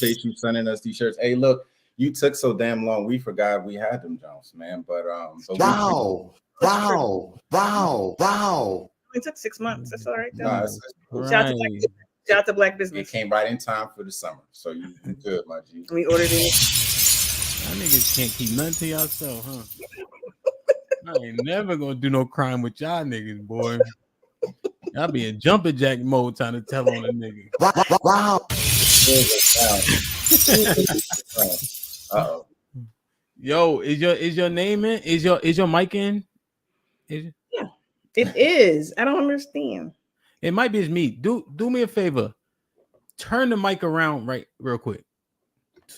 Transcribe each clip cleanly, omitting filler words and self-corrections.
appreciate you sending us these shirts. Hey, look, you took so damn long. We forgot we had them, Jones, man. But wow. It took 6 months. That's all right. Nah, cool. Shout out to Black business. It came right in time for the summer, so you good, my G. We ordered it. Y'all niggas can't keep nothing to yourself, huh? I ain't never gonna do no crime with y'all niggas, boy. Y'all be in jumping jack mode trying to tell on a nigga. Wow. Uh-oh. Yo, is your name in? Is your mic in? Yeah, it is. I don't understand. It might be me. Do me a favor. Turn the mic around real quick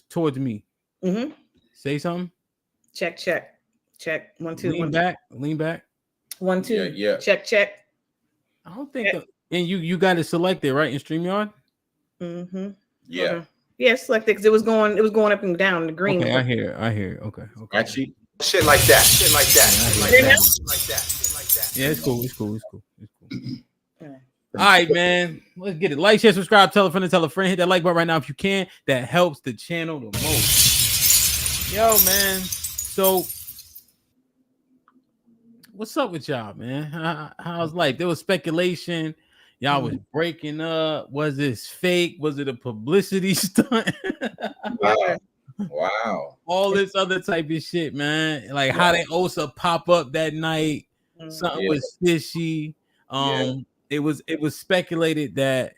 towards me. Mm-hmm. Say something. Check. 1 2 Lean 1 back. Lean back. 1 2. Yeah. Check. I don't think. And you got it selected right in StreamYard. Mm-hmm. Yeah. Yeah, selected because it was going up and down the green. Okay, I hear. Okay. Actually, Shit like that. Yeah, it's cool. All right, man. Let's get it. Like, share, subscribe, tell a friend, Hit that like button right now if you can. That helps the channel the most. Yo, man. So, what's up with y'all, man? How's life? There was speculation. Y'all was breaking up. Was this fake? Was it a publicity stunt? Wow. All this other type of shit, man. Like how they Osa pop up that night. Something was fishy. It was speculated that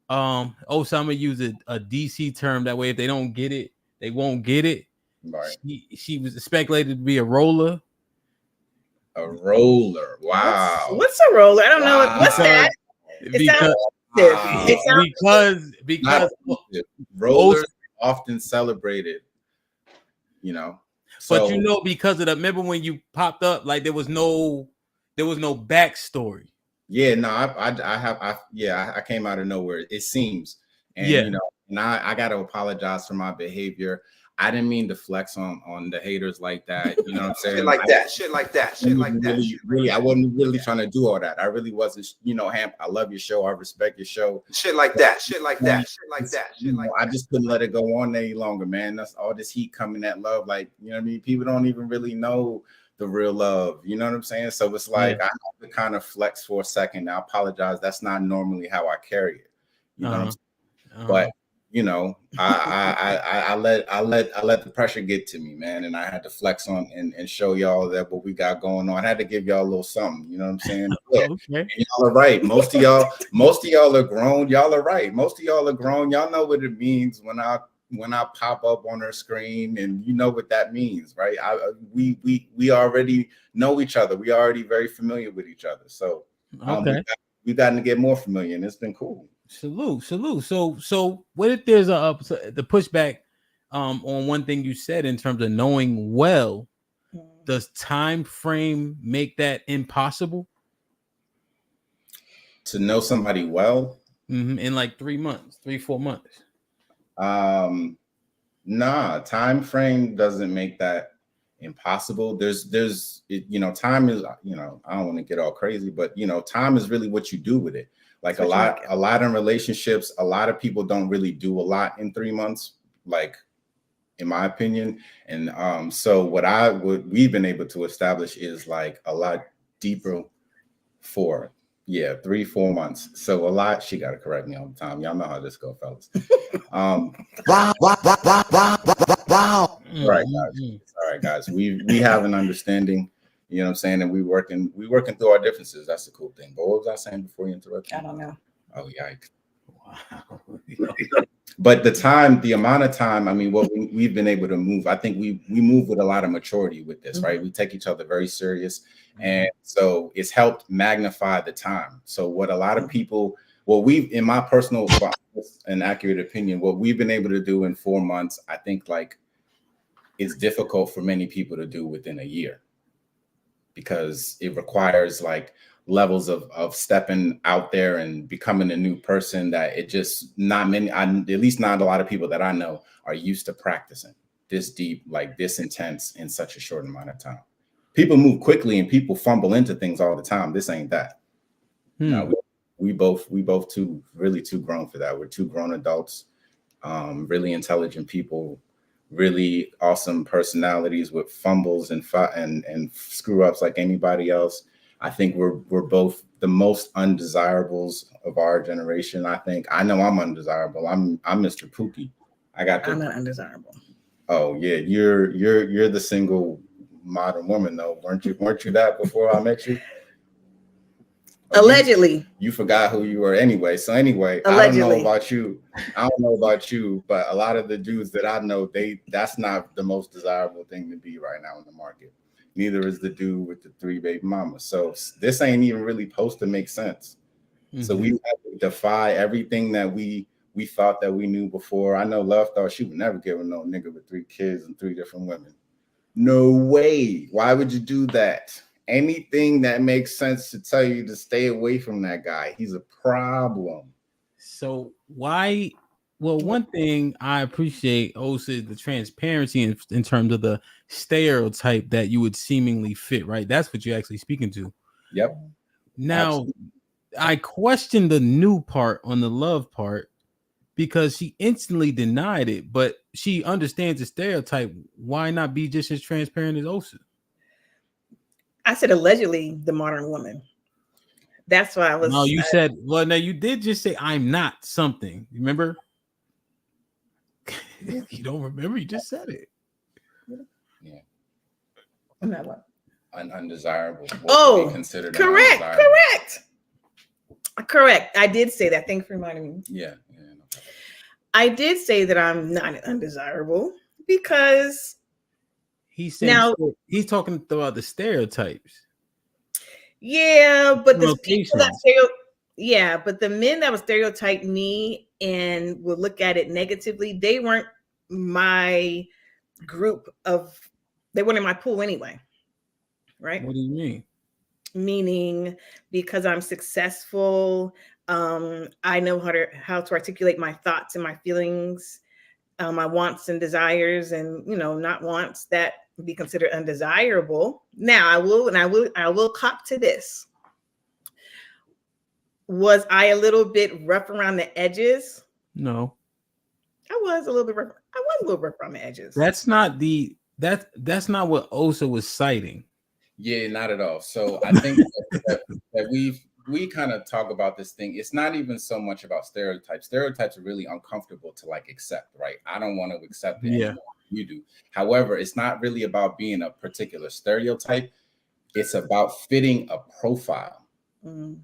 Osa, I'm gonna use a DC term that way. If they don't get it, they won't get it. Right. She was speculated to be a roller. A roller. Wow. What's a roller? I don't know. What's that? Because rollers often celebrated, you know. So, but you know, because of the remember when you popped up, like there was no backstory. Yeah, no, I came out of nowhere. It seems, and you know, and I got to apologize for my behavior. I didn't mean to flex on the haters like that. You know what I'm saying? Shit like that. I wasn't really trying to do all that. I really wasn't. You know, Hamp, I love your show. I respect your show. Shit like that. I just couldn't let it go on any longer, man. That's all this heat coming at love. Like, you know what I mean? People don't even really know the real love. You know what I'm saying? So it's like I have to kind of flex for a second. I apologize. That's not normally how I carry it. You know what I'm saying? But you know, I let the pressure get to me, man, and I had to flex on and show y'all that what we got going on. I had to give y'all a little something, you know what I'm saying? Yeah. Okay. And y'all are right. Most of y'all are grown. Y'all are right. Most of y'all are grown. Y'all know what it means when I pop up on her screen, and you know what that means, right? We already know each other. We already very familiar with each other. So we gotten to get more familiar, and it's been cool. Salute. So what if there's the pushback on one thing you said in terms of knowing well? Does time frame make that impossible? To know somebody well? In like 3 months, 4 months. Nah, time frame doesn't make that impossible. There's you know, time is, you know, I don't want to get all crazy, but you know, time is really what you do with it. Like a lot in relationships, a lot of people don't really do a lot in 3 months, like in my opinion. And so what we've been able to establish is like a lot deeper for 3-4 months. So a lot, she got to correct me all the time. Y'all know how this go, fellas. Wow. All right, guys. We have an understanding. You know what I'm saying? And we working through our differences. That's the cool thing. But what was I saying before you interrupted? I don't know. Oh, yikes. Wow. But the amount of time, I mean, what we've been able to move, I think we move with a lot of maturity with this, right? We take each other very serious. And so it's helped magnify the time. So what a lot of people, in my personal and accurate opinion, what we've been able to do in 4 months, I think like it's difficult for many people to do within a year, because it requires like levels of stepping out there and becoming a new person that it just not many, at least not a lot of people that I know are used to practicing this deep, like this intense in such a short amount of time. People move quickly and people fumble into things all the time. This ain't that. No, we both really too grown for that. We're two grown adults. really intelligent people, really awesome personalities with fumbles and screw ups like anybody else. I think we're both the most undesirables of our generation. I know I'm undesirable. I'm Mr. Pookie. I'm not undesirable. Oh yeah, you're the single modern woman though, weren't you? Weren't you that before I met you? Allegedly. You forgot who you were anyway. So anyway, allegedly. I don't know about you, but a lot of the dudes that I know, that's not the most desirable thing to be right now in the market. Neither is the dude with the 3 baby mamas. So this ain't even really supposed to make sense. Mm-hmm. So we have to defy everything that we thought that we knew before. I know Love thought she would never give no nigga with 3 kids and 3 different women. No way. Why would you do that? Anything that makes sense to tell you to stay away from that guy. He's a problem. So why? Well, one thing I appreciate also is the transparency in terms of the stereotype that you would seemingly fit, right? That's what you're actually speaking to. Yep. Now, absolutely. I question the new part on the love part because she instantly denied it, but she understands the stereotype. Why not be just as transparent as Osa? I said allegedly the modern woman. That's why I was. No, you said, well, now you did just say I'm not something. Remember? You don't remember? You just said it. Yeah. I'm not what? Undesirable. Oh, correct. I did say that. Thanks for reminding me. Yeah. I did say that I'm not undesirable because he's talking about the stereotypes. Yeah, but the people that but the men that would stereotype me and would look at it negatively, they weren't my group they weren't in my pool anyway. Right? What do you mean? Meaning because I'm successful, I know how to articulate my thoughts and my feelings, my wants and desires, and not wants that be considered undesirable. Now I will cop to this. Was I a little bit rough around the edges? No. I was a little bit rough. I was a little rough around the edges. That's not that's not what Osa was citing. Yeah, not at all. So I think that we kind of talk about this thing. It's not even so much about stereotypes. Stereotypes are really uncomfortable to accept, right? I don't want to accept it. Yeah. You do. However, it's not really about being a particular stereotype. It's about fitting a profile. Mm-hmm.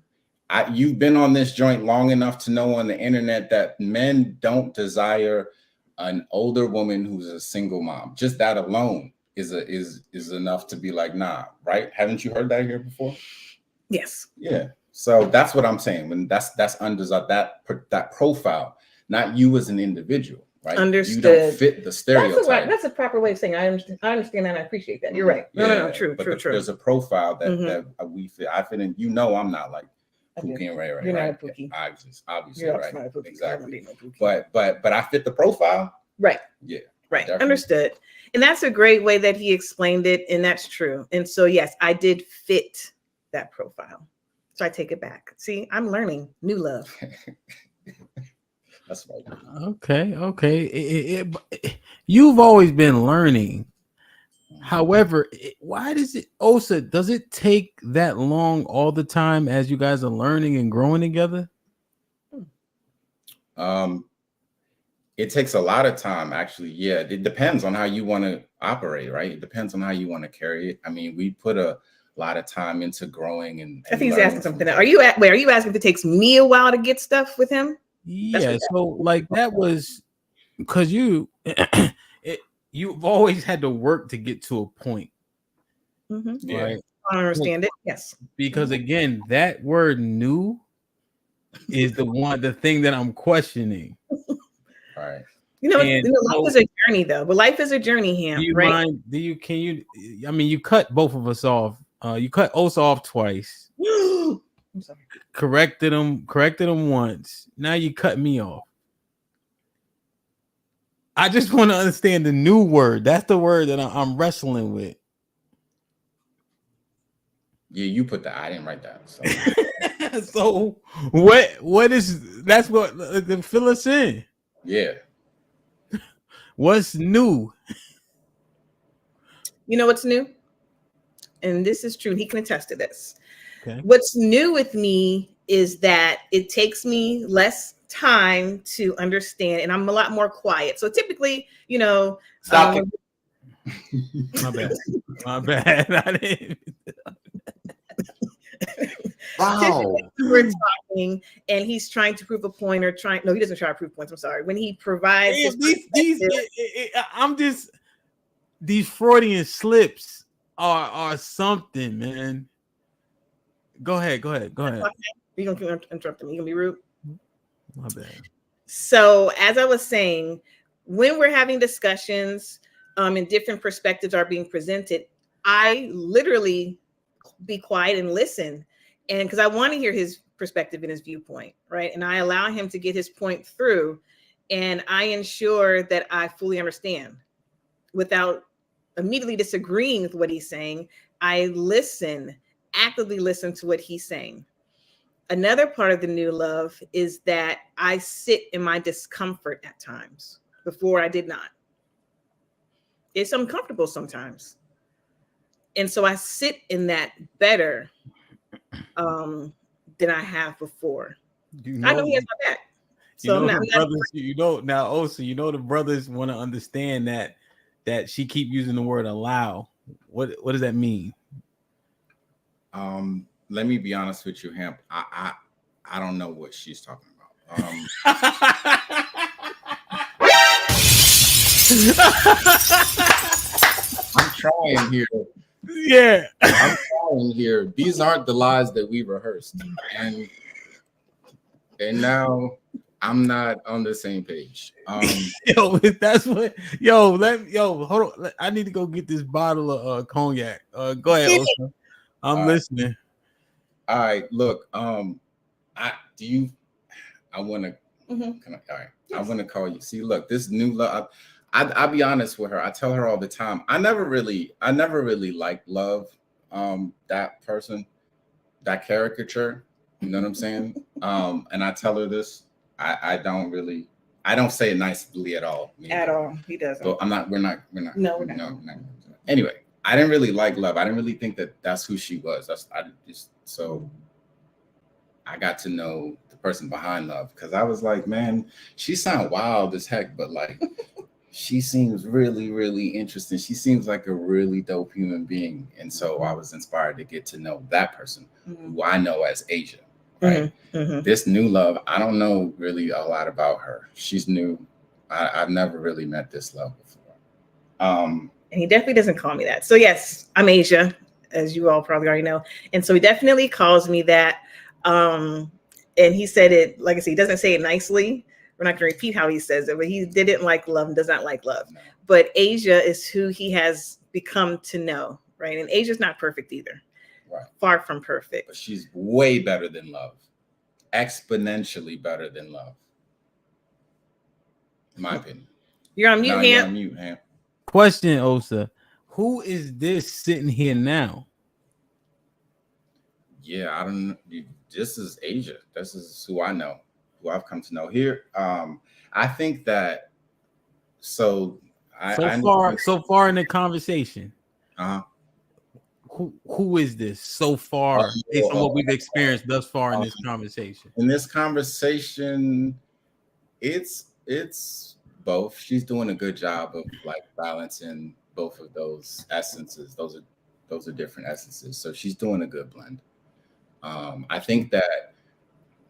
You've been on this joint long enough to know on the internet that men don't desire an older woman who's a single mom. Just that alone is enough to be like, nah, right? Haven't you heard that here before? Yes. Yeah. So that's what I'm saying. When that's undesired, that profile, not you as an individual, right? Understood. You don't fit the stereotype. That's a proper way of saying I understand that and I appreciate that. You're right. No, true. There's a profile that we fit. I fit in. I'm not like Pookie and Ray. You're not a Pookie. Obviously, you're right? Not a Pookie. Exactly. But I fit the profile. Right. Yeah. Right. Definitely. Understood. And that's a great way that he explained it. And that's true. And so, yes, I did fit that profile. So I take it back. See, I'm learning new love. That's right. Okay. You've always been learning. However, why does it take that long all the time as you guys are learning and growing together? It takes a lot of time, actually. Yeah, it depends on how you want to operate, right? It depends on how you want to carry it. I mean, we put a lot of time into growing and I think he's asking something. Are you asking if it takes me a while to get stuff with him? Yeah, so that was because you've always had to work to get to a point. Mm-hmm. Yeah. Right? I understand it. Yes. Because again, that word "new" is the thing that I'm questioning. All right. Life is a journey, though. But life is a journey, Ham. Do you right? mind? I mean, you cut both of us off. You cut Osa off twice. I'm sorry. Corrected him once. Now you cut me off. I just want to understand the new word. That's the word that I'm wrestling with. Yeah, you put that. I didn't write that. So, so what is that's what fill us in. Yeah. What's new? You know what's new? And this is true. He can attest to this. Okay. What's new with me is that it takes me less time to understand, and I'm a lot more quiet. So typically, you know, Stop it. My bad. My bad. I didn't. Wow. We're talking, and he's trying to prove a point, or trying. No, he doesn't try to prove points. I'm sorry. When he provides, I'm just these Freudian slips are something, man. Go ahead. You're gonna interrupt me. You're gonna be rude. My bad. So, as I was saying, when we're having discussions, and different perspectives are being presented, I literally be quiet and listen, and because I want to hear his perspective and his viewpoint, right? And I allow him to get his point through, and I ensure that I fully understand without immediately disagreeing with what he's saying. I listen, actively listen to what he's saying. Another part of the new love is that I sit in my discomfort at times. Before I did not. It's uncomfortable sometimes. And so I sit in that better than I have before. I know he has my back. So the brothers want to understand that she keep using the word allow. What does that mean? Let me be honest with you, Hemp. I don't know what she's talking about. I'm trying here. Yeah, I'm trying here. These aren't the lies that we rehearsed, and now I'm not on the same page. That's what. Hold on. I need to go get this bottle of cognac. Go ahead, Osa. I'm listening. All right, look. I want to. Mm-hmm. All right, yes. I want to call you. See, look, this new love. I'll be honest with her. I tell her all the time. I never really liked love. That person, that caricature. You know what I'm saying? And I tell her this. I don't say it nicely at all. At all. He doesn't. So we're not. No, we're not. No. Anyway, I didn't really like love. I didn't really think that that's who she was. So I got to know the person behind love, because I was like, man, she sounds wild as heck, but like she seems really, really interesting. She seems like a really dope human being. And so I was inspired to get to know that person, who I know as Asia. Right. Mm-hmm. This new love, I don't know really a lot about her. She's new. I've never really met this love before. And he definitely doesn't call me that. So yes, I'm Asia, as you all probably already know. And so he definitely calls me that. And he said it, like I said, he doesn't say it nicely. We're not going to repeat how he says it, but he didn't like love and does not like love. No. But Asia is who he has become to know, right? And Asia's not perfect either. Right. Far from perfect. But she's way better than love. Exponentially better than love. In my opinion. You're on mute, Ham. You're on mute, Ham. Question, Osa. Who is this sitting here now? Yeah, I don't know. This is Asia. This is who I know, who I've come to know here. I think that so far in the conversation. Who is this so far based on what we've experienced thus far in this conversation? In this conversation, it's both. She's doing a good job of like balancing both of those essences. Those are different essences. So she's doing a good blend. I think that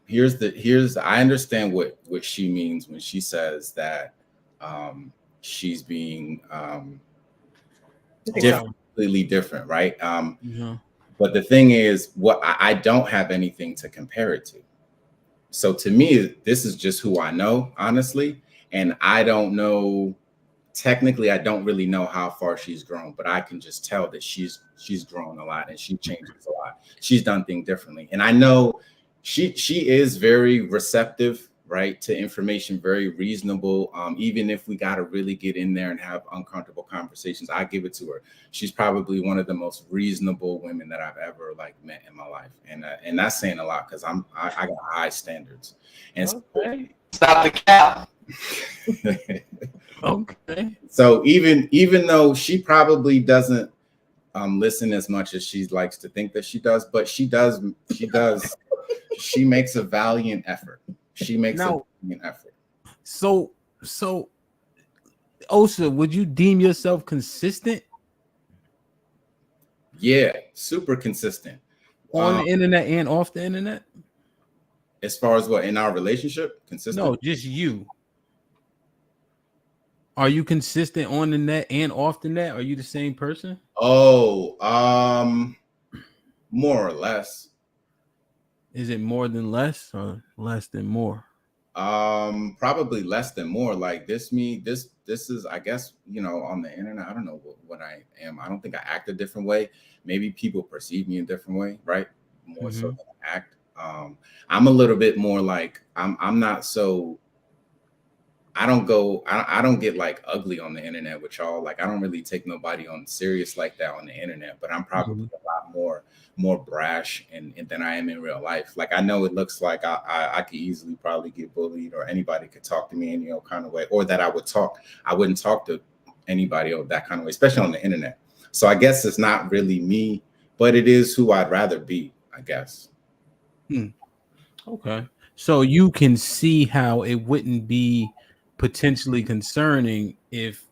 I understand what she means when she says that she's being completely different, right? But the thing is, what I don't have anything to compare it to. So to me, this is just who I know, honestly, and I don't know. Technically, I don't really know how far she's grown, but I can just tell that she's grown a lot and she changes a lot. She's done things differently. And I know she is very receptive, right, to information, very reasonable. Even if we got to really get in there and have uncomfortable conversations, I give it to her. She's probably one of the most reasonable women that I've ever like met in my life. And that's saying a lot, because I got high standards. And okay. Stop the cap. Okay. So even though she probably doesn't listen as much as she likes to think that she does, but she does. She makes a valiant effort. She makes a valiant effort. So Osa, would you deem yourself consistent? Yeah, super consistent. On the internet and off the internet? As far as what, in our relationship? Consistent? No, just you. Are you consistent on the net and off the net? Are you the same person? Oh, more or less. Is it more than less or less than more? Probably less than more. Like this is, I guess, you know, on the internet, I don't know what I am. I don't think I act a different way. Maybe people perceive me a different way, right? More so than I act. I'm a little bit more like I'm not so, I don't get like ugly on the internet with y'all. Like I don't really take nobody on serious like that on the internet, but I'm probably a lot more brash and than I am in real life. Like I know it looks like I could easily probably get bullied, or anybody could talk to me any old kind of way, or that I wouldn't talk to anybody of that kind of way, especially on the internet. So I guess it's not really me, but it is who I'd rather be, I guess. Okay. So you can see how it wouldn't be potentially concerning if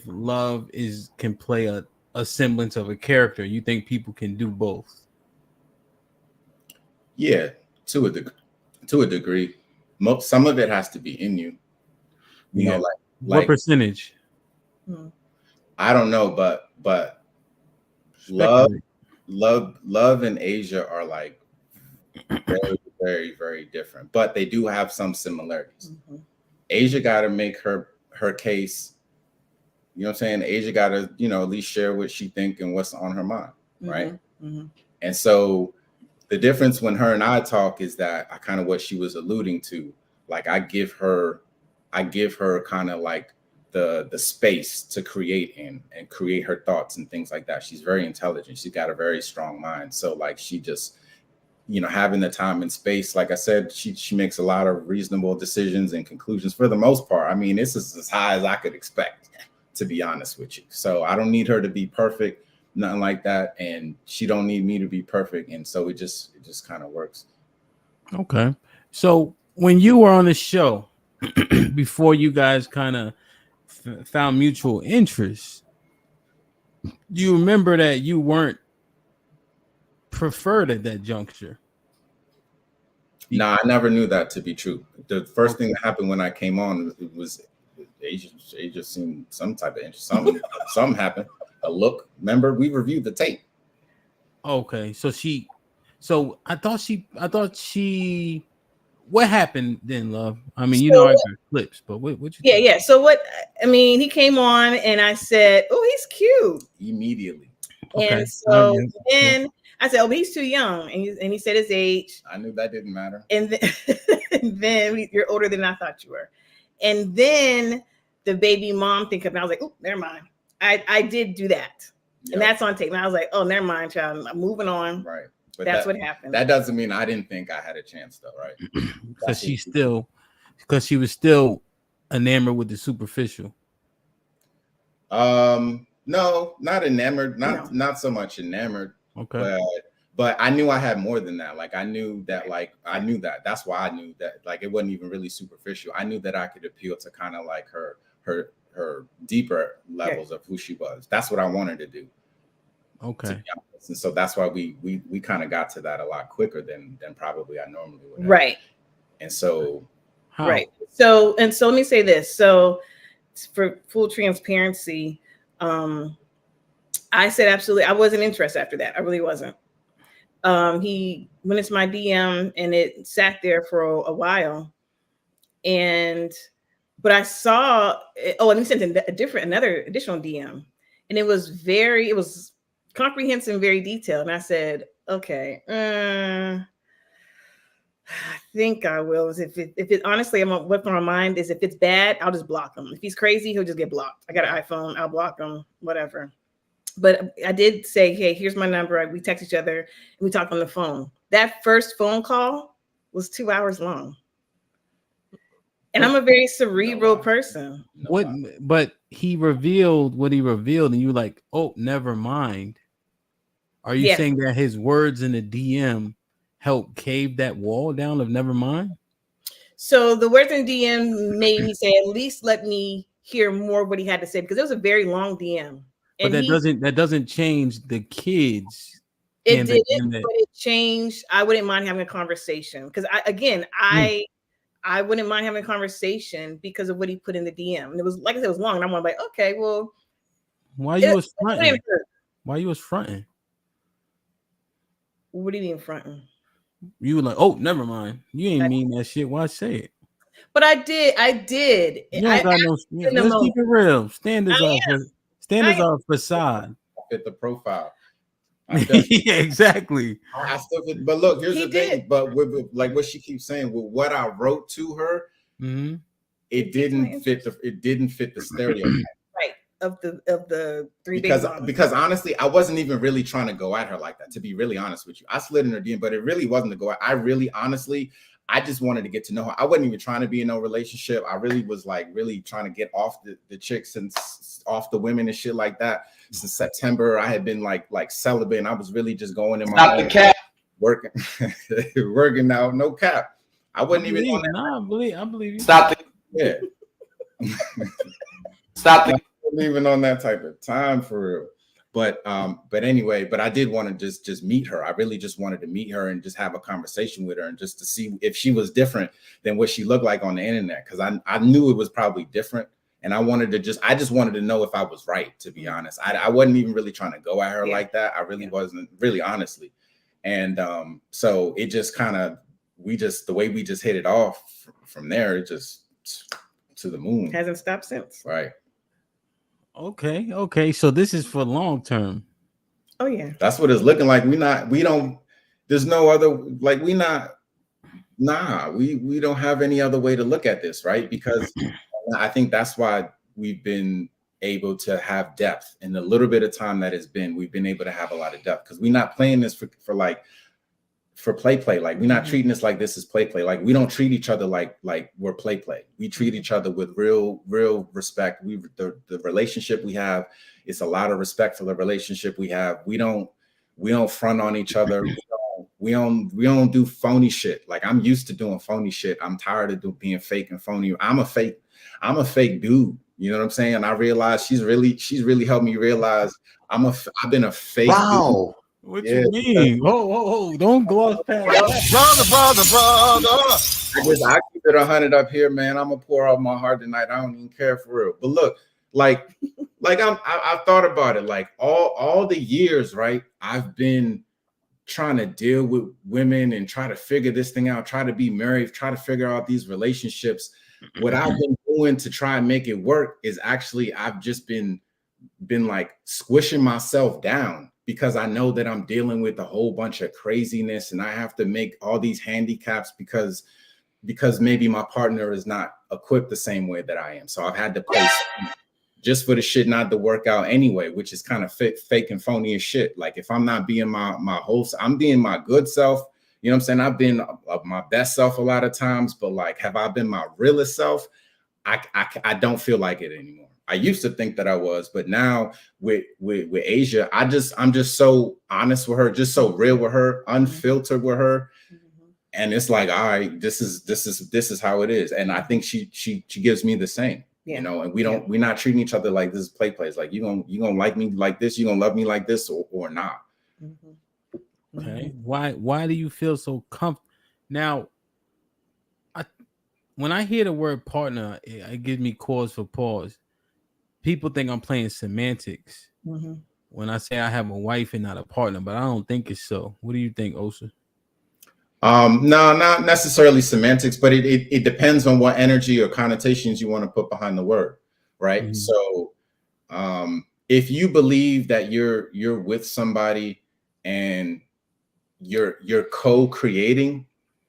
love can play a semblance of a character. You think people can do both? Yeah, to a degree. Some of it has to be in you. You know, like what percentage? I don't know, but love and Asia are like very, very, very different, but they do have some similarities. Asia got to make her case. You know what I'm saying? Asia got to, you know, at least share what she think and what's on her mind, right? And so the difference when her and I talk is that I kind of what she was alluding to. Like I give her kind of like the space to create and create her thoughts and things like that. She's very intelligent. She's got a very strong mind. So like she just, you know, having the time and space, like I said, she makes a lot of reasonable decisions and conclusions for the most part. I mean, this is as high as I could expect, to be honest with you. So I don't need her to be perfect, nothing like that, and she don't need me to be perfect, and so it just kind of works. Okay. So when you were on the show, before you guys kind of found mutual interest, do you remember that you weren't preferred at that juncture? Nah, I never knew that to be true. The first thing that happened when I came on, it was Asia seemed some type of interest. Something happened. A look. Remember, we reviewed the tape. Okay, so I thought she. What happened then, love? I mean, you know, I got clips, but what you? Yeah. So what? I mean, he came on, and I said, "Oh, he's cute." Immediately. And so then I said, "Oh, but he's too young," and he said his age. I knew that didn't matter. And then you're older than I thought you were. And then the baby mom thing, and I was like, "Oh, never mind." I did do that, and that's on tape. And I was like, "Oh, never mind, child. I'm moving on." Right. But that's what happened. That doesn't mean I didn't think I had a chance, though, right? Because she was still enamored with the superficial. No, not enamored, not so much enamored. Okay. But I knew I had more than that. Like I knew that. That's why I knew that. Like it wasn't even really superficial. I knew that I could appeal to kind of like her deeper levels of who she was. That's what I wanted to do. Okay. And so that's why we kind of got to that a lot quicker than probably I normally would have. Right. And so right. So let me say this. So for full transparency, I said absolutely I wasn't interested after that. I really wasn't. He went into my DM and it sat there for a while. But I saw and he sent another additional DM, and it was comprehensive and very detailed. And I said, okay, I think I will. If it honestly, what's on my mind is if it's bad, I'll just block him. If he's crazy, he'll just get blocked. I got an iPhone, I'll block him, whatever. But I did say, hey, here's my number. We text each other and we talk on the phone. That first phone call was 2 hours long. And I'm a very cerebral person. But he revealed what he revealed, and you like, oh, never mind. Are you saying that his words in the DM helped cave that wall down of never mind? So the words in DM made me say, at least let me hear more what he had to say, because it was a very long DM. But that doesn't change the kids. It did, but it changed. I wouldn't mind having a conversation, because I wouldn't mind having a conversation because of what he put in the DM. And it was, like I said, it was long, and I'm like, okay, well, why you was fronting? Why you was fronting? What do you mean fronting? You were like, oh, never mind. You ain't mean that shit. Why say it? But I did. You don't got no. Let's keep it real. Standards are facade. Fit the profile. Yeah, exactly. I still fit, but look, here's the thing. But with, like what she keeps saying, with what I wrote to her, it didn't fit the stereotype. Right. Of the three because honestly, I wasn't even really trying to go at her like that, to be really honest with you. I slid in her DM, but it really wasn't to go at. I just wanted to get to know her. I wasn't even trying to be in no relationship. I really was like really trying to get off the chicks and off the women and shit like that. Since September, I had been like celibate, and I was really just going in my the cap, working out, no cap. I wasn't even on that. I believe you. Stop the Stop the even on that type of time for real. But anyway, but I did want to just meet her. I really just wanted to meet her and just have a conversation with her, and just to see if she was different than what she looked like on the internet, because I knew it was probably different, and I just wanted to know if I was right, to be honest. I wasn't even really trying to go at her like that. I really wasn't, really, honestly. And so it just kind of, the way we just hit it off from there, it just to the moon. Hasn't stopped since. Right. Okay. So this is for long term. Oh yeah. That's what it's looking like. There's no other, like, we don't have any other way to look at this, right? Because I think that's why we've been able to have depth in the little bit of time that we've been able to have a lot of depth, because we're not playing this for play. Like, we're not treating this like this is play. Like, we don't treat each other like we're play. We treat each other with real respect. The relationship we have, it's a lot of respect for the relationship we have. We don't front on each other. We don't do phony shit. Like, I'm used to doing phony shit. I'm tired of being fake and phony. I'm a fake dude. You know what I'm saying? And I realized she's really helped me realize I've been a fake dude. What you mean? Whoa! Don't gloss past brother. I keep it 100 up here, man. I'm gonna pour out my heart tonight. I don't even care for real. But look, like I thought about it. Like all the years, right? I've been trying to deal with women and try to figure this thing out. Try to be married. Try to figure out these relationships. What I've been doing to try and make it work is actually I've just been like squishing myself down, because I know that I'm dealing with a whole bunch of craziness, and I have to make all these handicaps because maybe my partner is not equipped the same way that I am. So I've had to play just for the shit not to work out anyway, which is kind of fake and phony as shit. Like, if I'm not being my whole, I'm being my good self. You know what I'm saying? I've been my best self a lot of times, but like, have I been my realest self? I don't feel like it anymore. I used to think that I was, but now with Asia, I'm just so honest with her, just so real with her, unfiltered with her. And it's like, all right, this is how it is. And I think she gives me the same, you know, and we're not treating each other like this is play plays. Like, you gonna like me like this, you gonna love me like this, or not. Okay. Why do you feel so comfortable? Now, when I hear the word partner, it gives me cause for pause. People think I'm playing semantics when I say I have a wife and not a partner, but I don't think it's so. What do you think, Osa? No, not necessarily semantics, but it depends on what energy or connotations you want to put behind the word, right? So if you believe that you're with somebody and you're co-creating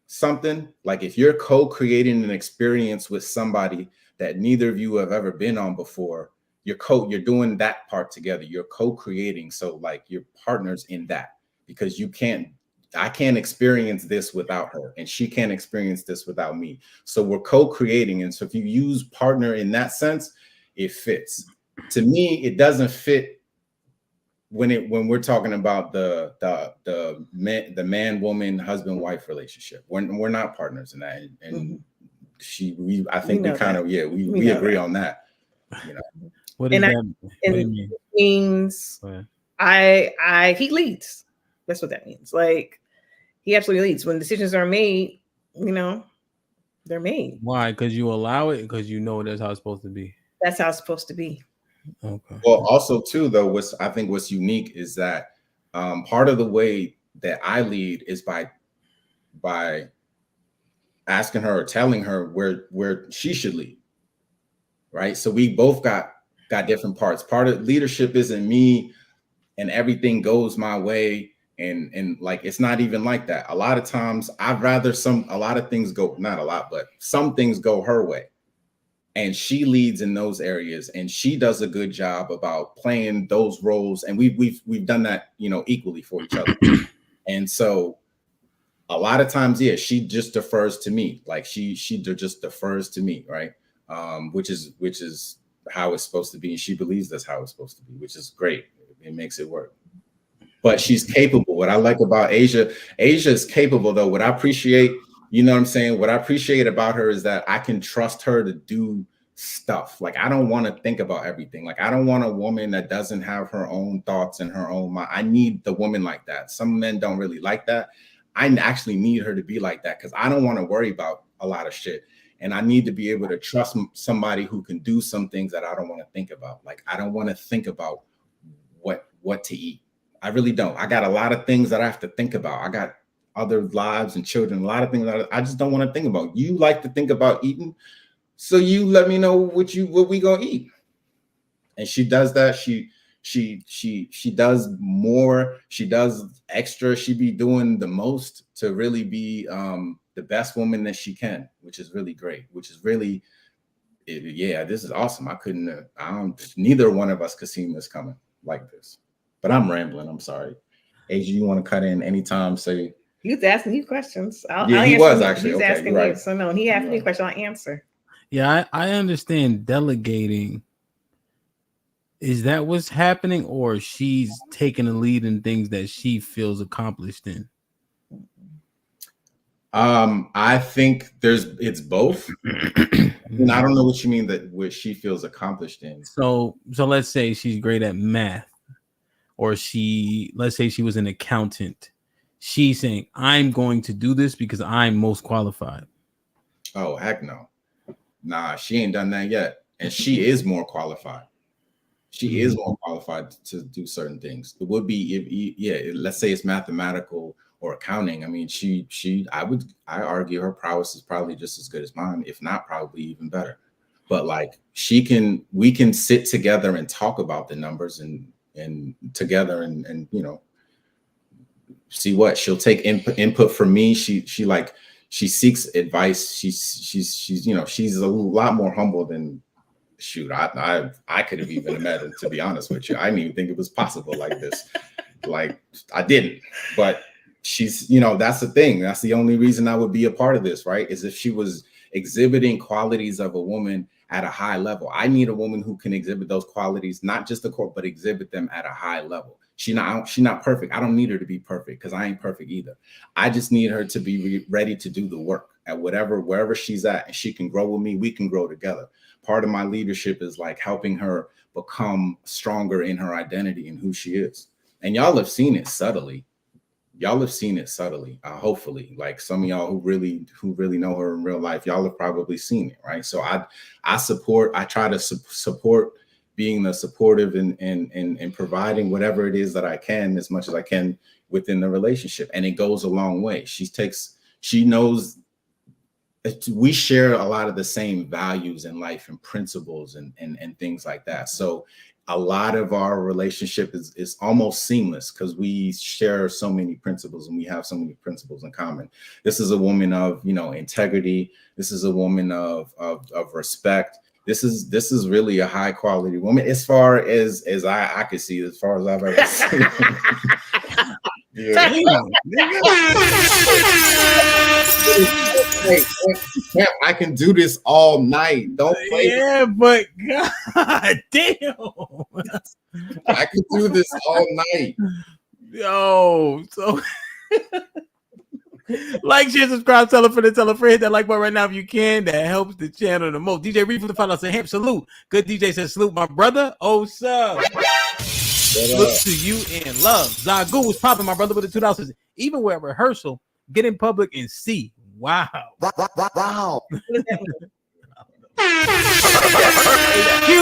something, like if you're co-creating an experience with somebody that neither of you have ever been on before, you're doing that part together. You're co-creating. So like, you're partners in that, because you can't I can't experience this without her, and she can't experience this without me. So we're co-creating. And so if you use partner in that sense, it fits. To me, it doesn't fit when we're talking about the man woman husband wife relationship. We're not partners in that. And I think we kind of we agree on that. You know, what does that mean? It means he leads. That's what that means. Like, he absolutely leads. When decisions are made, you know, they're made. Why? Because you allow it, because you know that's how it's supposed to be. That's how it's supposed to be. Okay. Well, also too, though, what's unique is that part of the way that I lead is by asking her or telling her where she should lead. Right. So we both got different parts. Part of leadership isn't me and everything goes my way. And like, it's not even like that. A lot of times I'd rather a lot of things go, not a lot, but some things go her way. And she leads in those areas, and she does a good job about playing those roles. And we've done that, you know, equally for each other. And so a lot of times, yeah, she just defers to me. Like she just defers to me, right? Which is how it's supposed to be. And she believes that's how it's supposed to be, which is great. It makes it work. But she's capable. What I like about Asia is capable, though. What I appreciate, you know what I'm saying? What I appreciate about her is that I can trust her to do stuff. Like, I don't want to think about everything. Like, I don't want a woman that doesn't have her own thoughts and her own mind. I need the woman like that. Some men don't really like that. I actually need her to be like that because I don't want to worry about a lot of shit. And I need to be able to trust somebody who can do some things that I don't want to think about. Like, I don't want to think about what to eat. I really don't. I got a lot of things that I have to think about. I got other lives and children, a lot of things that I just don't want to think about. You like to think about eating, so you let me know what we gonna eat. And she does that. She does more. She does extra. She be doing the most to really be the best woman that she can, which is really great. Which is really, this is awesome. Neither one of us could see this coming like this. But I'm rambling. I'm sorry. Asia, you want to cut in anytime? Say. He was asking you questions. He was actually. He's asking you. So no, he asked me a question. I'll answer. Yeah, I understand delegating. Is that what's happening, or she's taking the lead in things that she feels accomplished in? I think it's both. And I don't know what you mean that what she feels accomplished in. So let's say she's great at math. Or let's say she was an accountant. She's saying, I'm going to do this because I'm most qualified. Oh, heck no. Nah, she ain't done that yet. And she is more qualified. She is more qualified to do certain things. It would be, let's say it's mathematical or accounting. I mean, I argue her prowess is probably just as good as mine, if not probably even better. But like we can sit together and talk about the numbers and together and you know, see what she'll take input from me. She seeks advice. She's you know, she's a lot more humble than I could have even imagined, to be honest with you. I didn't even think it was possible like this. Like, I didn't. But she's, you know, that's the thing. That's the only reason I would be a part of this, right? Is if she was exhibiting qualities of a woman at a high level. I need a woman who can exhibit those qualities, not just the core, but exhibit them at a high level. She's not perfect. I don't need her to be perfect because I ain't perfect either. I just need her to be ready to do the work at wherever she's at, and she can grow with me. We can grow together. Part of my leadership is like helping her become stronger in her identity and who she is. And y'all have seen it subtly. Hopefully, like some of y'all who really know her in real life, y'all have probably seen it, right? So I try to support being the supportive and providing whatever it is that I can, as much as I can within the relationship. And it goes a long way. She knows we share a lot of the same values in life and principles and things like that. So a lot of our relationship is almost seamless because we share so many principles and we have so many principles in common. This is a woman of, you know, integrity. This is a woman of respect. This is really a high quality woman as far as I could see, as far as I've ever seen. Yeah. Hey, I can do this all night. Don't play. Yeah, but God damn. I can do this all night. Yo, so like, share, subscribe, tell a friend, hit that like button right now if you can. That helps the channel the most. DJ Reed from the $5 say, "Hey, salute." Good DJ says, "Salute, my brother." Oh, sir. Look to you and love. Zagu was popping, my brother, with the $2. Even with rehearsal, get in public and see. Wow. Wow. Q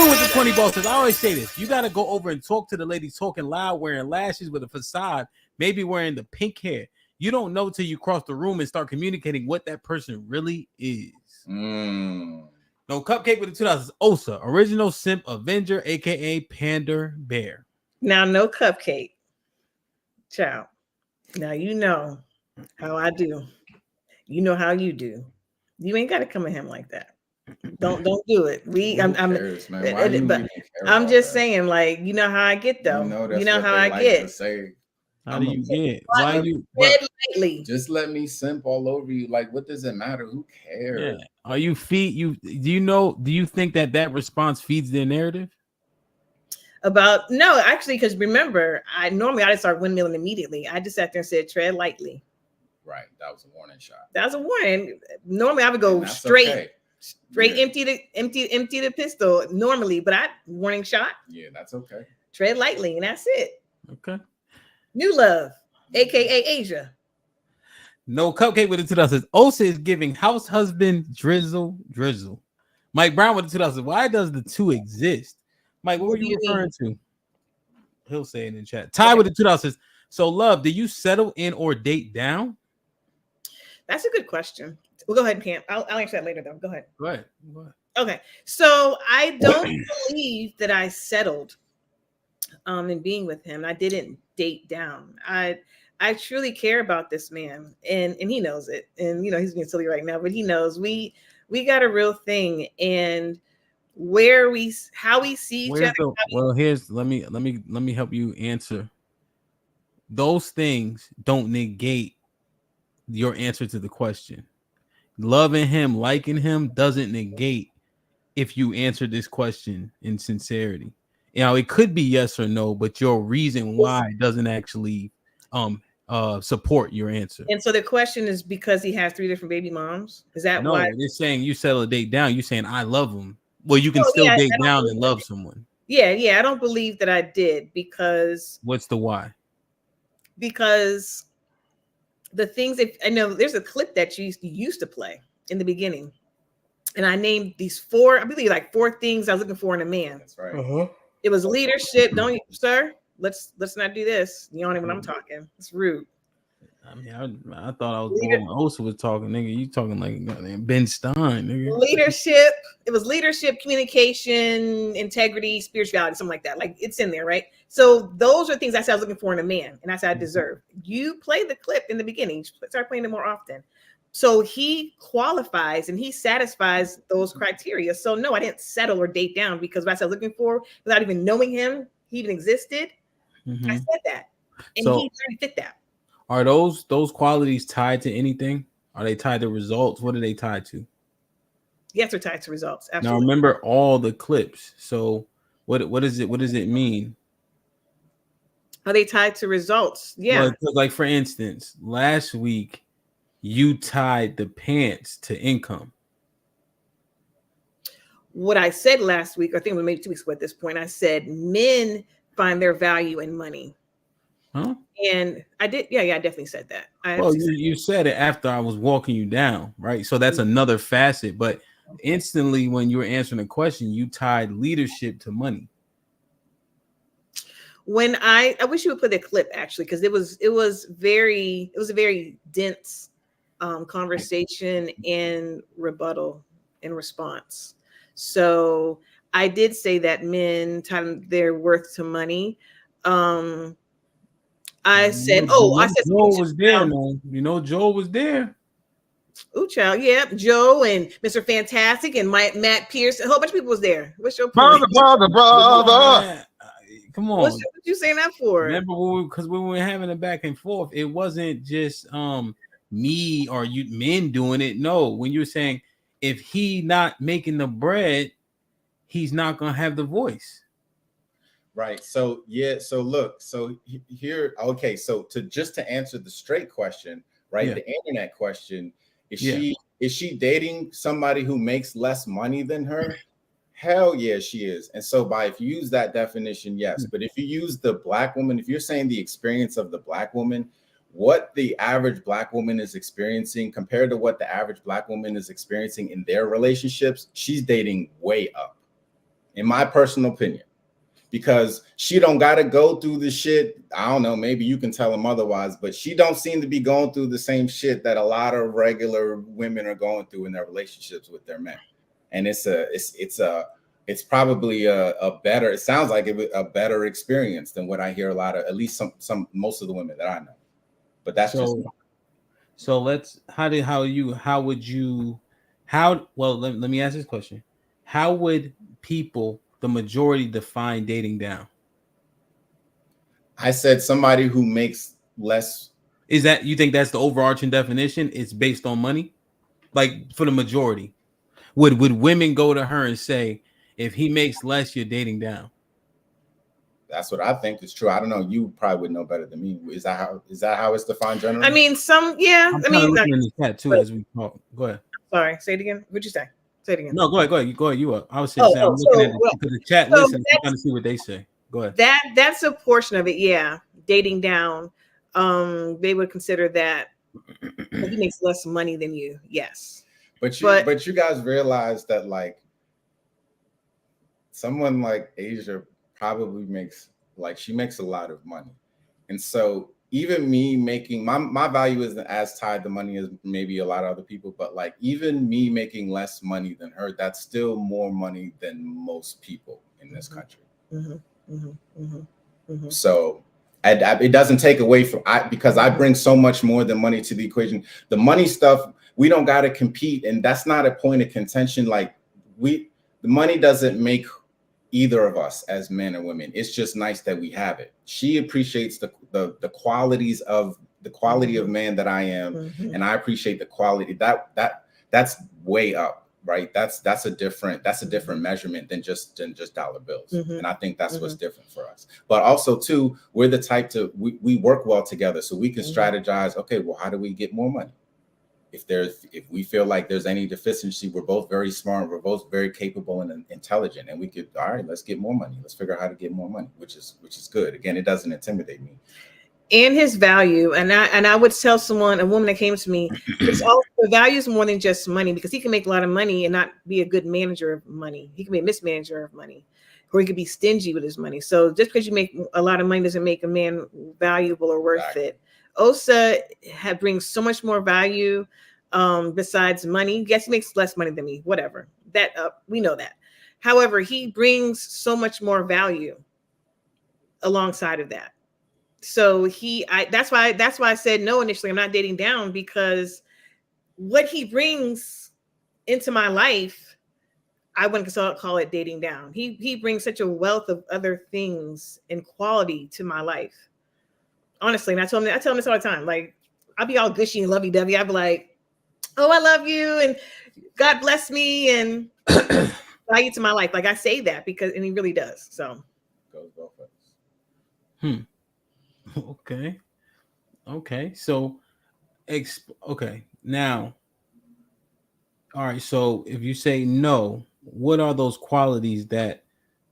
with the 20 balls says, I always say this. You got to go over and talk to the lady talking loud, wearing lashes with a facade, maybe wearing the pink hair. You don't know till you cross the room and start communicating what that person really is. No Cupcake with the $2. Osa, original simp Avenger, aka Pander Bear. Now, no Cupcake. Ciao. Now you know how I do. You know how you do. You ain't got to come at him like that. Don't do it. I'm just saying, like, you know how I get though. You know how I get. How do you get? Why you lightly? Just let me simp all over you. Like, what does it matter? Who cares? Yeah. Are you do you think that response feeds their narrative? No, actually, because remember, I just start windmilling immediately. I just sat there and said, tread lightly. Right. That was a warning shot. That was a warning. Normally I would go straight, empty the pistol normally, but warning shot. Yeah, that's okay. Tread lightly, and that's it. Okay. New Love, aka Asia. No Cupcake with the $2 says, Osa is giving house husband drizzle. Mike Brown with the $2 why does the two exist? Mike, what were you referring to? He'll say it in chat. Ty with the $2 says, so love, do you settle in or date down? That's a good question. We'll go ahead and camp. I'll answer that later though. Go ahead. Go ahead. Okay. So I don't believe that I settled in being with him. I didn't date down. I truly care about this man, and he knows it. And you know, he's being silly right now, but he knows we got a real thing, and how we see each other. Well, let me help you answer. Those things don't negate your answer to the question. Loving him, liking him doesn't negate if you answer this question in sincerity. You know, it could be yes or no, but your reason why doesn't actually support your answer. And so the question is because he has 3 different baby moms. Is that no? Why? It's saying you settle a date down. You're saying I love him. Well, you can still date down and love someone. Yeah. I don't believe that I did because. What's the why? Because the things that I know, there's a clip that you used to play in the beginning, and I named these 4, I believe, like 4 things I was looking for in a man. That's right. It was leadership. Don't you, sir? Let's not do this. You know when I'm talking. It's rude. I mean, I thought I was when Osa was talking, nigga. You talking like Ben Stein, nigga. Leadership. It was leadership, communication, integrity, spirituality, something like that. Like it's in there, right? So those are things I said I was looking for in a man, and I said I deserve. You play the clip in the beginning. Start playing it more often. So he qualifies and he satisfies those criteria. So no, I didn't settle or date down because what I was looking for without even knowing him, he even existed. I said that, and he already fit that. Are those qualities tied to anything? Are they tied to results? What are they tied to? Yes, they're tied to results. Absolutely. Now remember all the clips. So what is it? What does it mean? Are they tied to results? Yeah. Well, like for instance, last week you tied the pants to income. What I said last week, I think it was maybe 2 weeks ago at this point, I said men find their value in money. Huh? And I did, I definitely said that. Well, you said it after I was walking you down, right? So that's another facet. But instantly, when you were answering the question, you tied leadership to money. When I wish you would play the clip actually, because it was a very dense conversation and rebuttal and response. So I did say that men tie their worth to money. I said, Joe was there, man. You know, Joe was there. Ooh, child, yeah, Joe and Mr. Fantastic and Matt Pierce, a whole bunch of people was there. What's your point? Brother. Come on. What you saying that for? Remember, because we were having a back and forth. It wasn't just me or you men doing it. No, when you were saying if he not making the bread, he's not gonna have the voice. Right. So yeah. So look. So here. Okay. So to answer the straight question, right? Yeah. The internet question is Yeah. she dating somebody who makes less money than her? Hell yeah, she is. And so if you use that definition, yes. But if you use the Black woman, if you're saying the experience of the Black woman, what the average Black woman is experiencing compared to what the average Black woman is experiencing in their relationships, she's dating way up, in my personal opinion. Because she don't got to go through the shit. I don't know, maybe you can tell them otherwise, but she don't seem to be going through the same shit that a lot of regular women are going through in their relationships with their men. And it's probably a better, it sounds like a better experience than what I hear a lot of, at least most of the women that I know. But that's just so let's let me ask this question. How would people, the majority, define dating down? I said somebody who makes less. Is that, you think that's the overarching definition? It's based on money? Like for the majority, would women go to her and say, if he makes less, you're dating down? That's what I think is true. I don't know. You probably would know better than me. Is that how it's defined generally? I mean, I'm looking in the chat too as we talk. Go ahead. Sorry, say it again. What'd you say? Say it again. No, go ahead. You up? I was saying I'm looking at the chat. Listen, I'm trying to see what they say. Go ahead. That's a portion of it. Yeah, dating down. They would consider that he makes less money than you. Yes, but you guys realize that like someone like Asia probably makes a lot of money, and so even me making my value isn't as tied to money as maybe a lot of other people, but like even me making less money than her, that's still more money than most people in this country. So it doesn't take away from because I bring so much more than money to the equation. The money stuff, we don't got to compete, and that's not a point of contention. Like the money doesn't make either of us as men or women. It's just nice that we have it. She appreciates the qualities of man that I am, and I appreciate the quality that's way up. Right. That's a different measurement than just dollar bills. And I think that's what's different for us. But also too, we're the type we work well together, so we can strategize. Okay, well, how do we get more money? If we feel like there's any deficiency, we're both very smart, we're both very capable and intelligent, and we could, all right, let's get more money. Let's figure out how to get more money, which is good. Again, it doesn't intimidate me. And his value, and I would tell a woman that came to me, it's also value is more than just money, because he can make a lot of money and not be a good manager of money. He can be a mismanager of money, or he could be stingy with his money. So just because you make a lot of money doesn't make a man valuable or worth it. Osa brings so much more value besides money. Yes, he makes less money than me, whatever. That we know that. However, he brings so much more value alongside of that. So that's why I said no initially. I'm not dating down, because what he brings into my life, I wouldn't call it dating down. He brings such a wealth of other things and quality to my life. Honestly, and I tell him this all the time. Like, I'll be all gushy and lovey-dovey. I'll be like, "Oh, I love you, and God bless me, and value to my life." Like, I say that and he really does. So goes both ways. Okay. So, now, all right. So, if you say no, what are those qualities that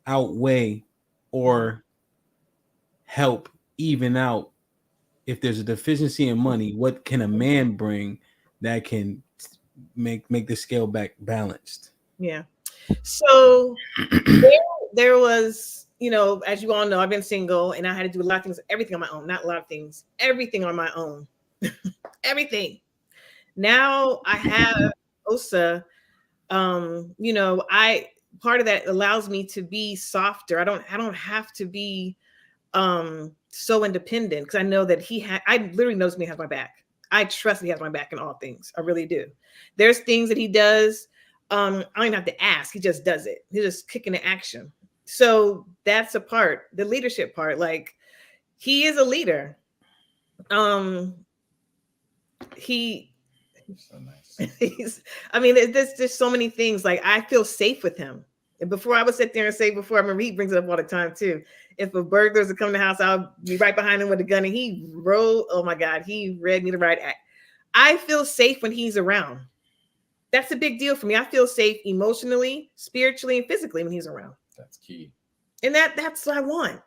outweigh or help even out? If there's a deficiency in money, what can a man bring that can make the scale back balanced? Yeah. So there was, as you all know, I've been single and I had to do a lot of things, everything on my own, not a lot of things, everything on my own, everything. Now I have Osa, part of that allows me to be softer. I don't have to be so independent, because I know that I literally knows me, has my back. I trust he has my back in all things. I really do. There's things that he does. I don't even have to ask. He just does it. He just kick into action. So that's a part, the leadership part. Like, he is a leader. So nice. I mean, there's just so many things. Like, I feel safe with him. And before I would sit there and say, before, I remember he brings it up all the time too. If a burglar's to come to the house, I'll be right behind him with a gun. And he rolled. Oh my God, he read me the right act. I feel safe when he's around. That's a big deal for me. I feel safe emotionally, spiritually, and physically when he's around. That's key. And that's what I want.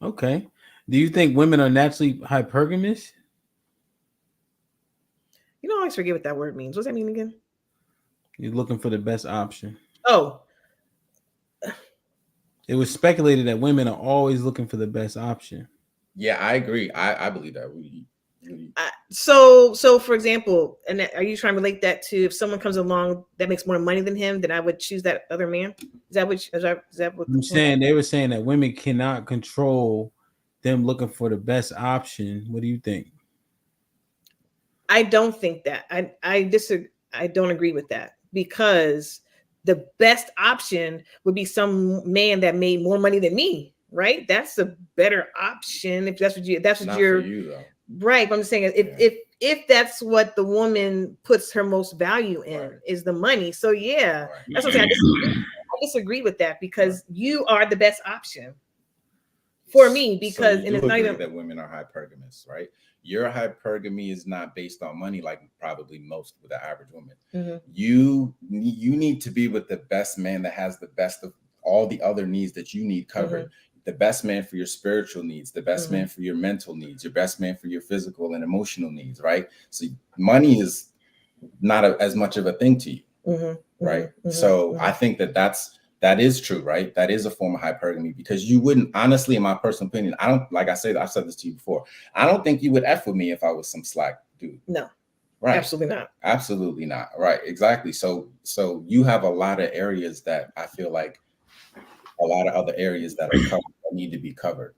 Okay. Do you think women are naturally hypergamous? You know, I always forget what that word means. What's that mean again? You're looking for the best option. Oh. It was speculated that women are always looking for the best option. Yeah, I agree. I believe that. So for example, and are you trying to relate that to if someone comes along that makes more money than him, then I would choose that other man? Is that what I'm saying? They were saying that women cannot control them looking for the best option. What do you think? I don't think that. I disagree. I don't agree with that, because the best option would be some man that made more money than me, right? That's the better option if that's what you're for you, though. Right. But I'm saying if that's what the woman puts her most value in, is the money. So yeah, that's what I'm saying. I disagree with that, because you are the best option for me, because so and it's not even that women are hypergamous, right? Your hypergamy is not based on money, like probably most with the average woman. Mm-hmm. You need to be with the best man that has the best of all the other needs that you need covered. Mm-hmm. The best man for your spiritual needs, the best man for your mental needs, your best man for your physical and emotional needs, right? So money is not as much of a thing to you, right? So I think that is true, right? That is a form of hypergamy, because you wouldn't, honestly, in my personal opinion, I don't, like I said, I've said this to you before, I don't think you would F with me if I was some slack dude. No, right? Absolutely not. Absolutely not. Right. Exactly. So you have a lot of areas that I feel like a lot of other areas that are covered, that need to be covered.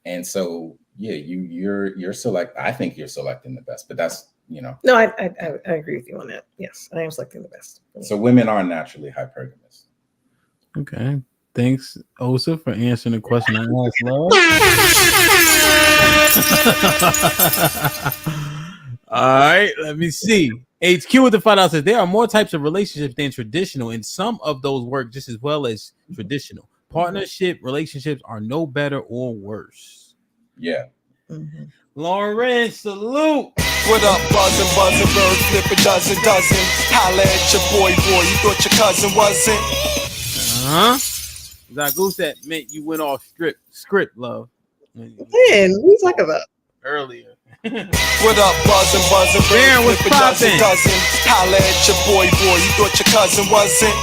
And so, yeah, you're select. I think you're selecting the best, but that's, No, I agree with you on that. Yes, I am selecting the best. So women are naturally hypergamous. Okay. Thanks, Osa, for answering the question I asked, love. All right, let me see. HQ with the $5 says there are more types of relationships than traditional, and some of those work just as well as traditional. Partnership relationships are no better or worse. Yeah. Lauren, salute. What up, buzzing, bird, flip a dozen. Holla at your boy, you thought your cousin wasn't? Zagoose, that meant you went off script, love. Man, what are you talking about? Earlier. What up, buzzing, Baron, what's poppin'? Holla at your boy, you thought your cousin wasn't?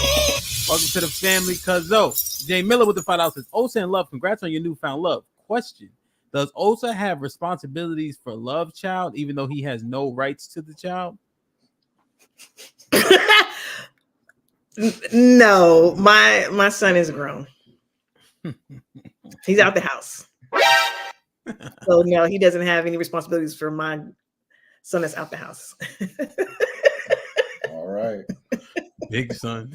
Welcome to the family, cuzzo. Jay Miller with the $5 says, Osa and love, congrats on your newfound love. Question: does Osa have responsibilities for love child, even though he has no rights to the child? No, my son is grown. He's out the house. So no, he doesn't have any responsibilities for my son that's out the house. All right. Big son.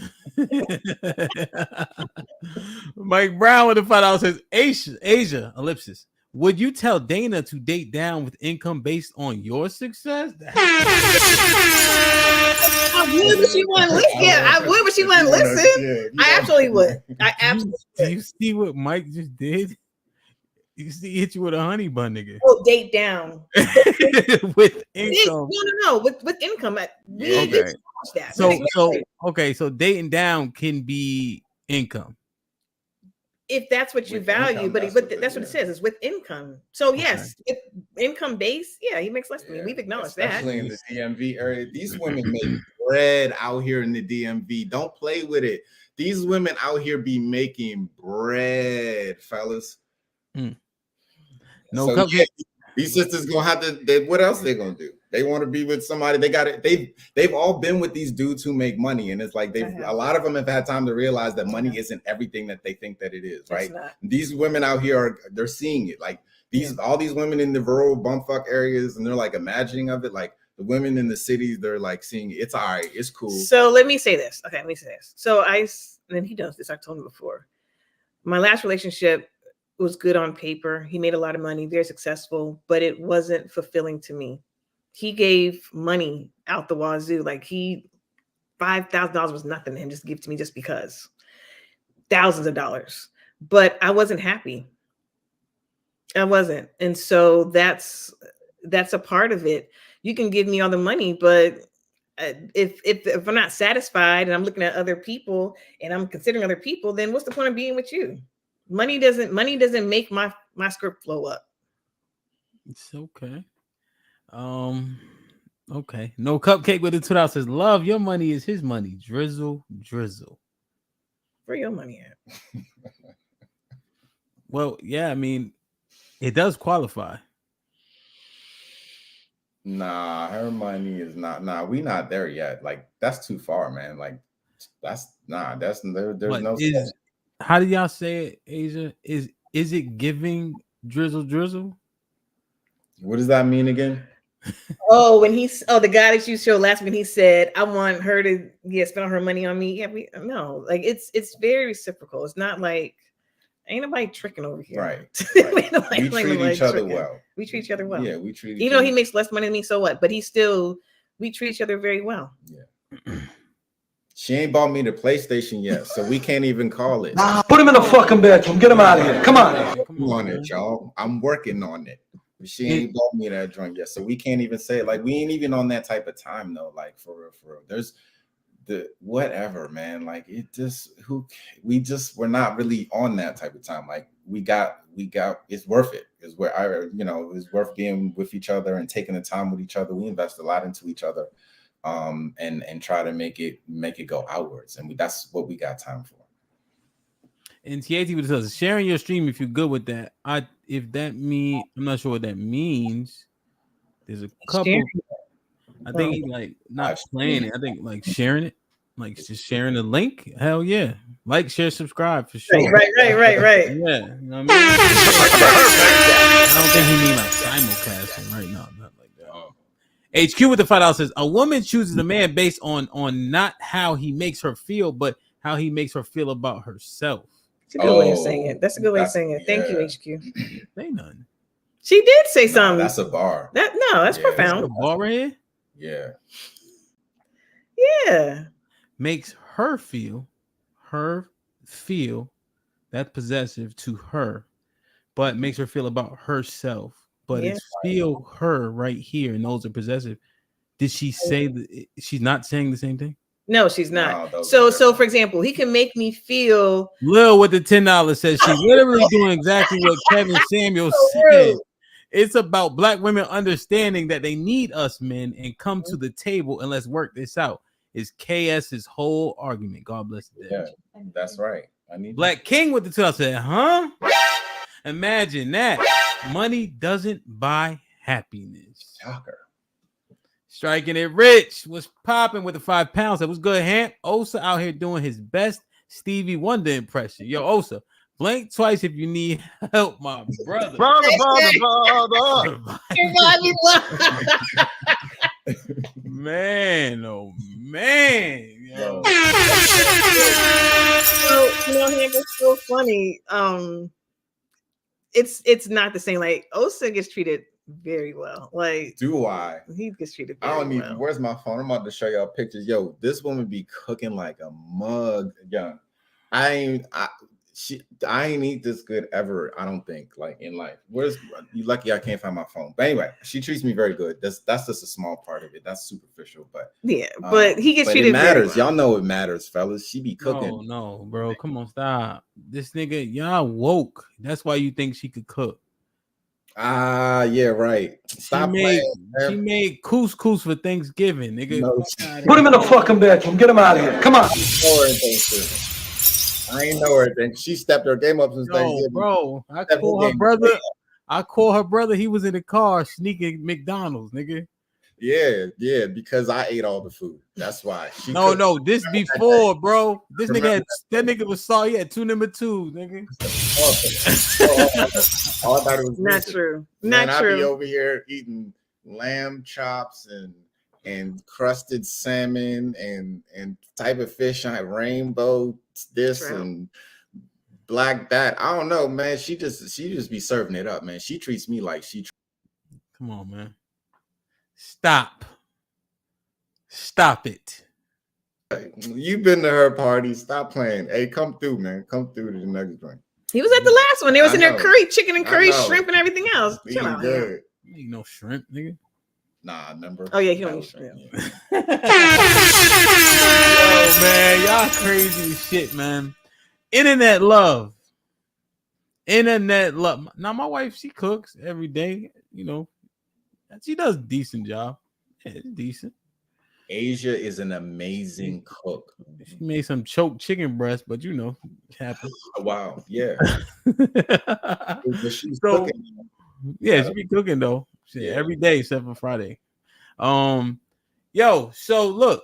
Mike Brown with the $5 says, Asia, ellipsis. Would you tell Dana to date down with income based on your success? I would, but she wouldn't listen. Yeah, I would, but she wouldn't listen. I absolutely would. Do you see what Mike just did? You see, he hit you with a honey bun, nigga. Oh, date down with income. No, with income. Okay. So dating down can be income if that's what you value, but that's what it says. It's with income. So yes, if income base, yeah, he makes less than me. We've acknowledged that. Especially in the DMV area, these women make bread out here in the DMV. Don't play with it. These women out here be making bread, fellas. No, so, yeah, these sisters gonna have to. What else they gonna do? They want to be with somebody. They got it. They've all been with these dudes who make money, and it's like a lot of them have had time to realize that money isn't everything that they think that it is. Right? These women out here they're seeing it. Like all these women in the rural bumfuck areas, and they're like imagining of it. Like The women in the cities, they're like seeing it's all right, it's cool. So let me say this. Okay, let me say this. So and he does this. I told him before. My last relationship was good on paper. He made a lot of money, very successful, but it wasn't fulfilling to me. He gave money out the wazoo. Like $5,000 was nothing to him, just give to me just because. Thousands of dollars. But I wasn't happy. I wasn't. And so that's a part of it. You can give me all the money, but if I'm not satisfied and I'm looking at other people and I'm considering other people, then what's the point of being with you? Money doesn't make my script flow up. It's okay. Okay. No Cupcake with the $2 says, love, your money is his money. Drizzle. Where your money at? Well, yeah, I mean, it does qualify. Nah, her money is not. Nah, we not there yet. Like that's too far, man. Like there's no. How do y'all say it, Asia? Is it giving drizzle? What does that mean again? Oh, the guy that you showed last week, he said, I want her to spend all her money on me. Yeah, like it's very reciprocal. It's not like ain't nobody tricking over here. Right. We treat each other well. We treat each other well. Yeah, we treat even though he makes less money than me, so what? But we treat each other very well. Yeah. She ain't bought me the PlayStation yet, so we can't even call it. Put him in the fucking bedroom. Get him out of here. Come on. Come on it, y'all. I'm working on it. She ain't bought me that joint yet, so we can't even say it. Like we ain't even on that type of time though. Like for real. There's the whatever, man. Like it just we're not really on that type of time. Like we got it's worth it. It's it's worth being with each other and taking the time with each other. We invest a lot into each other, and try to make it go outwards, and that's what we got time for. And TAT would tell us, sharing your stream if you're good with that. I'm not sure what that means. There's a couple. I think he like not playing it. I think like sharing it, like just sharing the link. Hell yeah, like, share, subscribe for sure. Right. Yeah, you know what I don't think he mean like simulcasting right now, not like that. HQ with the $5 says a woman chooses a man based on not how he makes her feel, but how he makes her feel about herself. That's a good way of saying it. That's a good way of saying it. Thank you, HQ. Say none. She did say something. That's a bar. That's profound. That's a bar right here. Yeah. Makes her feel that possessive to her, but makes her feel about herself. But it's feel her right here, and those are possessive. Did she say that she's not saying the same thing? No, she's not. No, so for example, he can make me feel. Lil with the $10 says she's literally doing exactly what Kevin Samuel said. It's about Black women understanding that they need us men and come to the table and let's work this out. Is KS's whole argument. God bless the day. Yeah, that's right. I need Black King with the $2 said, huh? Imagine that. Money doesn't buy happiness. Shocker. Striking it rich was popping with the £5. That was good. Hamp Osa out here doing his best Stevie Wonder impression. Yo, Osa, blink twice if you need help, my brother. Man, oh man. Yo. So, it's so funny. It's not the same. Like Osa gets treated very well. Like, do I? He gets treated. I don't need. Where's my phone? I'm about to show y'all pictures. Yo, this woman be cooking like a mug. Yeah, I ain't eat this good ever. I don't think, like, in life. Where's you lucky I can't find my phone. But anyway, she treats me very good. That's just a small part of it. That's superficial, but yeah. But he gets treated. It matters. Very well. Y'all know it matters, fellas. She be cooking. No, bro. Come on, stop. This nigga, y'all woke. That's why you think she could cook. Yeah, right. Stop playing. She made couscous for Thanksgiving, nigga. No. Put him in the fucking bedroom. Get him out of here. Come on. I ain't know her. Then she stepped her game up since Thanksgiving. Bro, I call her brother. He was in the car sneaking McDonald's, nigga. Yeah, because I ate all the food. That's why. No, this before, bro. This nigga that nigga was sorry. He had 2 number 2s, nigga. I thought it was not true. Not true. I be over here eating lamb chops and and crusted salmon and type of fish. I rainbow this Trout. and black that. I don't know, man. She just be serving it up, man. She treats me like she. Come on, man. Stop it. You've been to her party. Stop playing. Hey, come through, man. Come through to the next drink. He was at the last one. They was in there curry, chicken and curry, I know. shrimp and everything else. Chill out here. Ain't no shrimp, nigga. Nah, remember? Oh yeah, he don't eat shrimp. Yo, man, y'all crazy as shit, man. Internet love. Now my wife, she cooks every day. You know, she does a decent job. Yeah, it's decent. Asia is an amazing cook. She made some choked chicken breast, but you know, it happens. Wow, yeah. She's So, cooking. Yeah, she be cooking though. Shit, every day except for Friday. Yo, so look.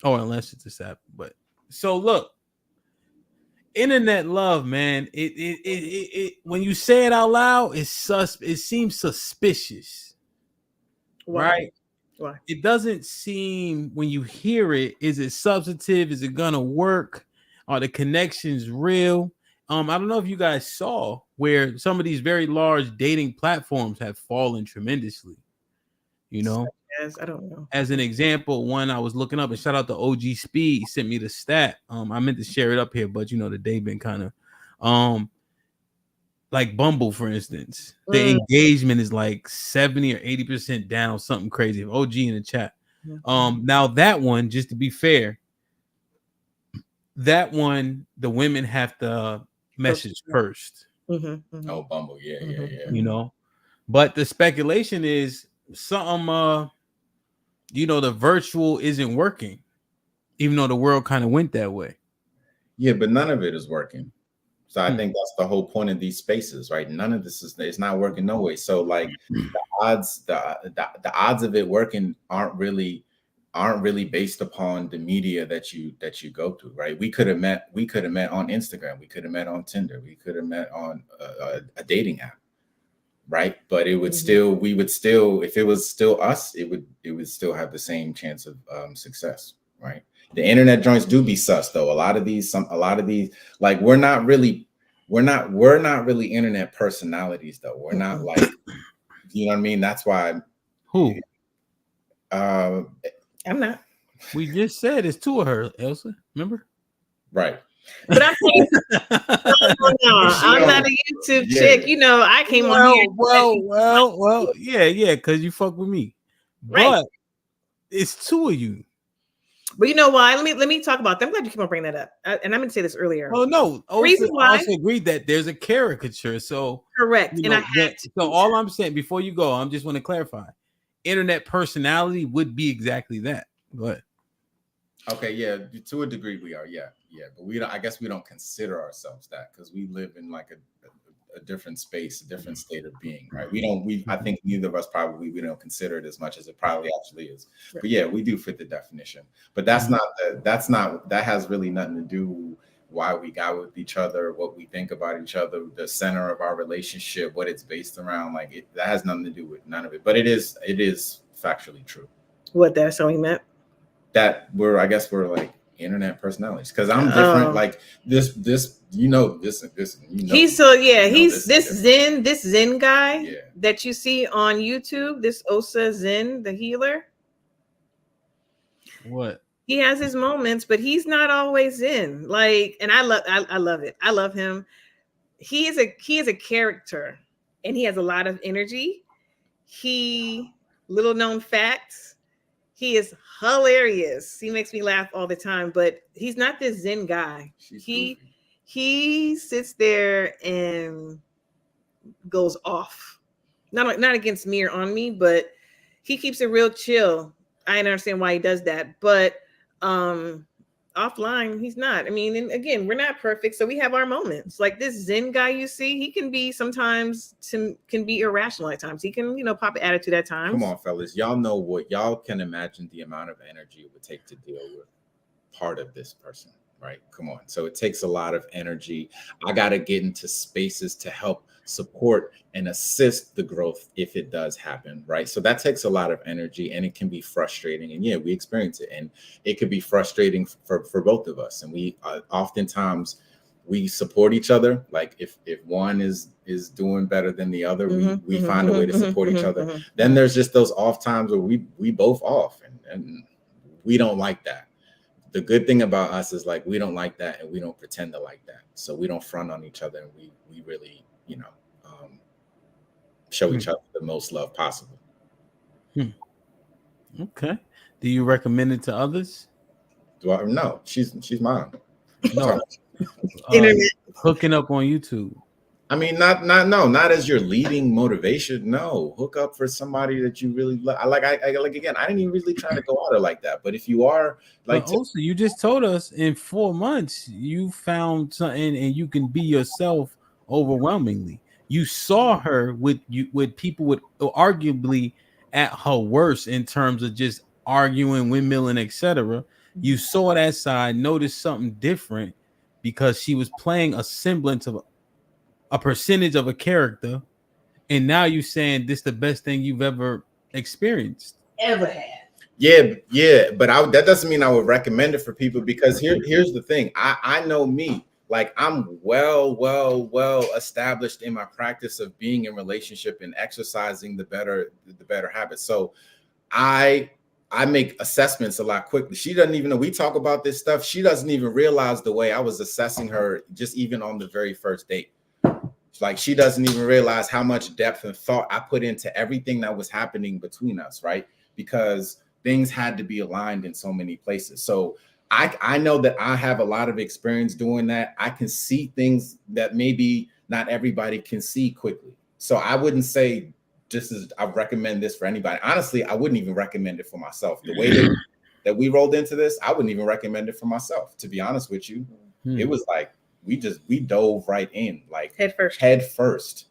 Oh, unless it's a Sabbath, but so look. Internet love, man. It when you say it out loud, it seems suspicious. Why? Right? Why? It doesn't seem when you hear it, is it substantive? Is it gonna work? Are the connections real? I don't know if you guys saw where some of these very large dating platforms have fallen tremendously. You know, Yes, I don't know. as an example, one I was looking up, and shout out to OG Speed, sent me the stat. I meant to share it up here, but you know, the day been kind of like Bumble, for instance, the engagement is like 70 or 80% down, something crazy. OG in the chat. Now that one, just to be fair, that one, the women have to message first. Oh, Bumble, yeah. You know, but the speculation is something, you know, the virtual isn't working, even though the world kind of went that way. Yeah, but none of it is working. So I think that's the whole point of these spaces, right? None of this it's not working no way. So like the odds of it working aren't really based upon the media that you go through, right? We could have met on Instagram, we could have met on Tinder, we could have met on a dating app, right? But it would we would still, if it was still us, it would still have the same chance of success, right? The internet joints do be sus though. A lot of these, like we're not really internet personalities though. We're not like, you know what I mean? That's why. Who? I'm not. We just said it's two of her, Elsa. Remember? Right. But I'm saying, I'm not a YouTube chick. You know, I came on here. Well, yeah, because you fuck with me. Right. But it's two of you. But you know why? Let me talk about that. I'm glad you keep on bringing that up. And I'm going to say this earlier. Oh no, reason why I also agreed that there's a caricature. So correct. You know, so all I'm saying before you go, I'm just want to clarify. Internet personality would be exactly that. Go ahead. Okay, yeah, to a degree we are, yeah, but we don't. I guess we don't consider ourselves that because we live in like a different space, a different state of being, right? I think neither of us we don't consider it as much as it probably actually is. But yeah, we do fit the definition. But that has really nothing to do why we got with each other, what we think about each other, the center of our relationship, what it's based around. Like that has nothing to do with none of it. But it is factually true. What that's what we meant. That we're like internet personalities because I'm different. Like this, you know, this. He's this Zen guy that you see on YouTube. This Osa Zen, the healer. What? He has his moments, but he's not always in. Like, and I love it. I love him. He is a character, and he has a lot of energy. Little known facts. He is hilarious. He makes me laugh all the time, but he's not this Zen guy. He sits there and goes off. Not against me or on me, but he keeps it real chill. I understand why he does that, but offline he's not. I mean, and again, we're not perfect, so we have our moments. Like this Zen guy you see, he can be irrational at times. He can, you know, pop an attitude at times. Come on, fellas, y'all know what y'all can imagine the amount of energy it would take to deal with part of this person. right? Come on. So it takes a lot of energy. I got to get into spaces to help support and assist the growth if it does happen, right? So that takes a lot of energy, and it can be frustrating. And yeah, we experience it, and it could be frustrating for both of us. And we oftentimes we support each other. Like if one is doing better than the other, we find a way to support each other. Then there's just those off times where we both off, and we don't like that. The good thing about us is like we don't like that, and we don't pretend to like that. So we don't front on each other, and we really, show each other the most love possible. Okay. Do you recommend it to others? Do I? No, she's mine. No. Hooking up on YouTube. I mean, not as your leading motivation. No, hook up for somebody that you really like. I like again. I didn't even really try to go out there like that. But if you are like, also, you just told us in 4 months you found something, and you can be yourself overwhelmingly. You saw her with people with arguably at her worst in terms of just arguing, windmilling, etc. You saw that side, noticed something different because she was playing a semblance of a percentage of a character, and now you're saying this is the best thing you've ever experienced. Ever had. Yeah, but that doesn't mean I would recommend it for people, because here's the thing. I know me. Like I'm well established in my practice of being in relationship and exercising the better habits. So I make assessments a lot quickly. She doesn't even know we talk about this stuff. She doesn't even realize the way I was assessing her just even on the very first date. Like she doesn't even realize how much depth and thought I put into everything that was happening between us, right? Because things had to be aligned in so many places. So I know that I have a lot of experience doing that. I can see things that maybe not everybody can see quickly. So I wouldn't say I recommend this for anybody. Honestly, I wouldn't even recommend it for myself. The way that we rolled into this, I wouldn't even recommend it for myself, to be honest with you. It was like we dove right in, like head first.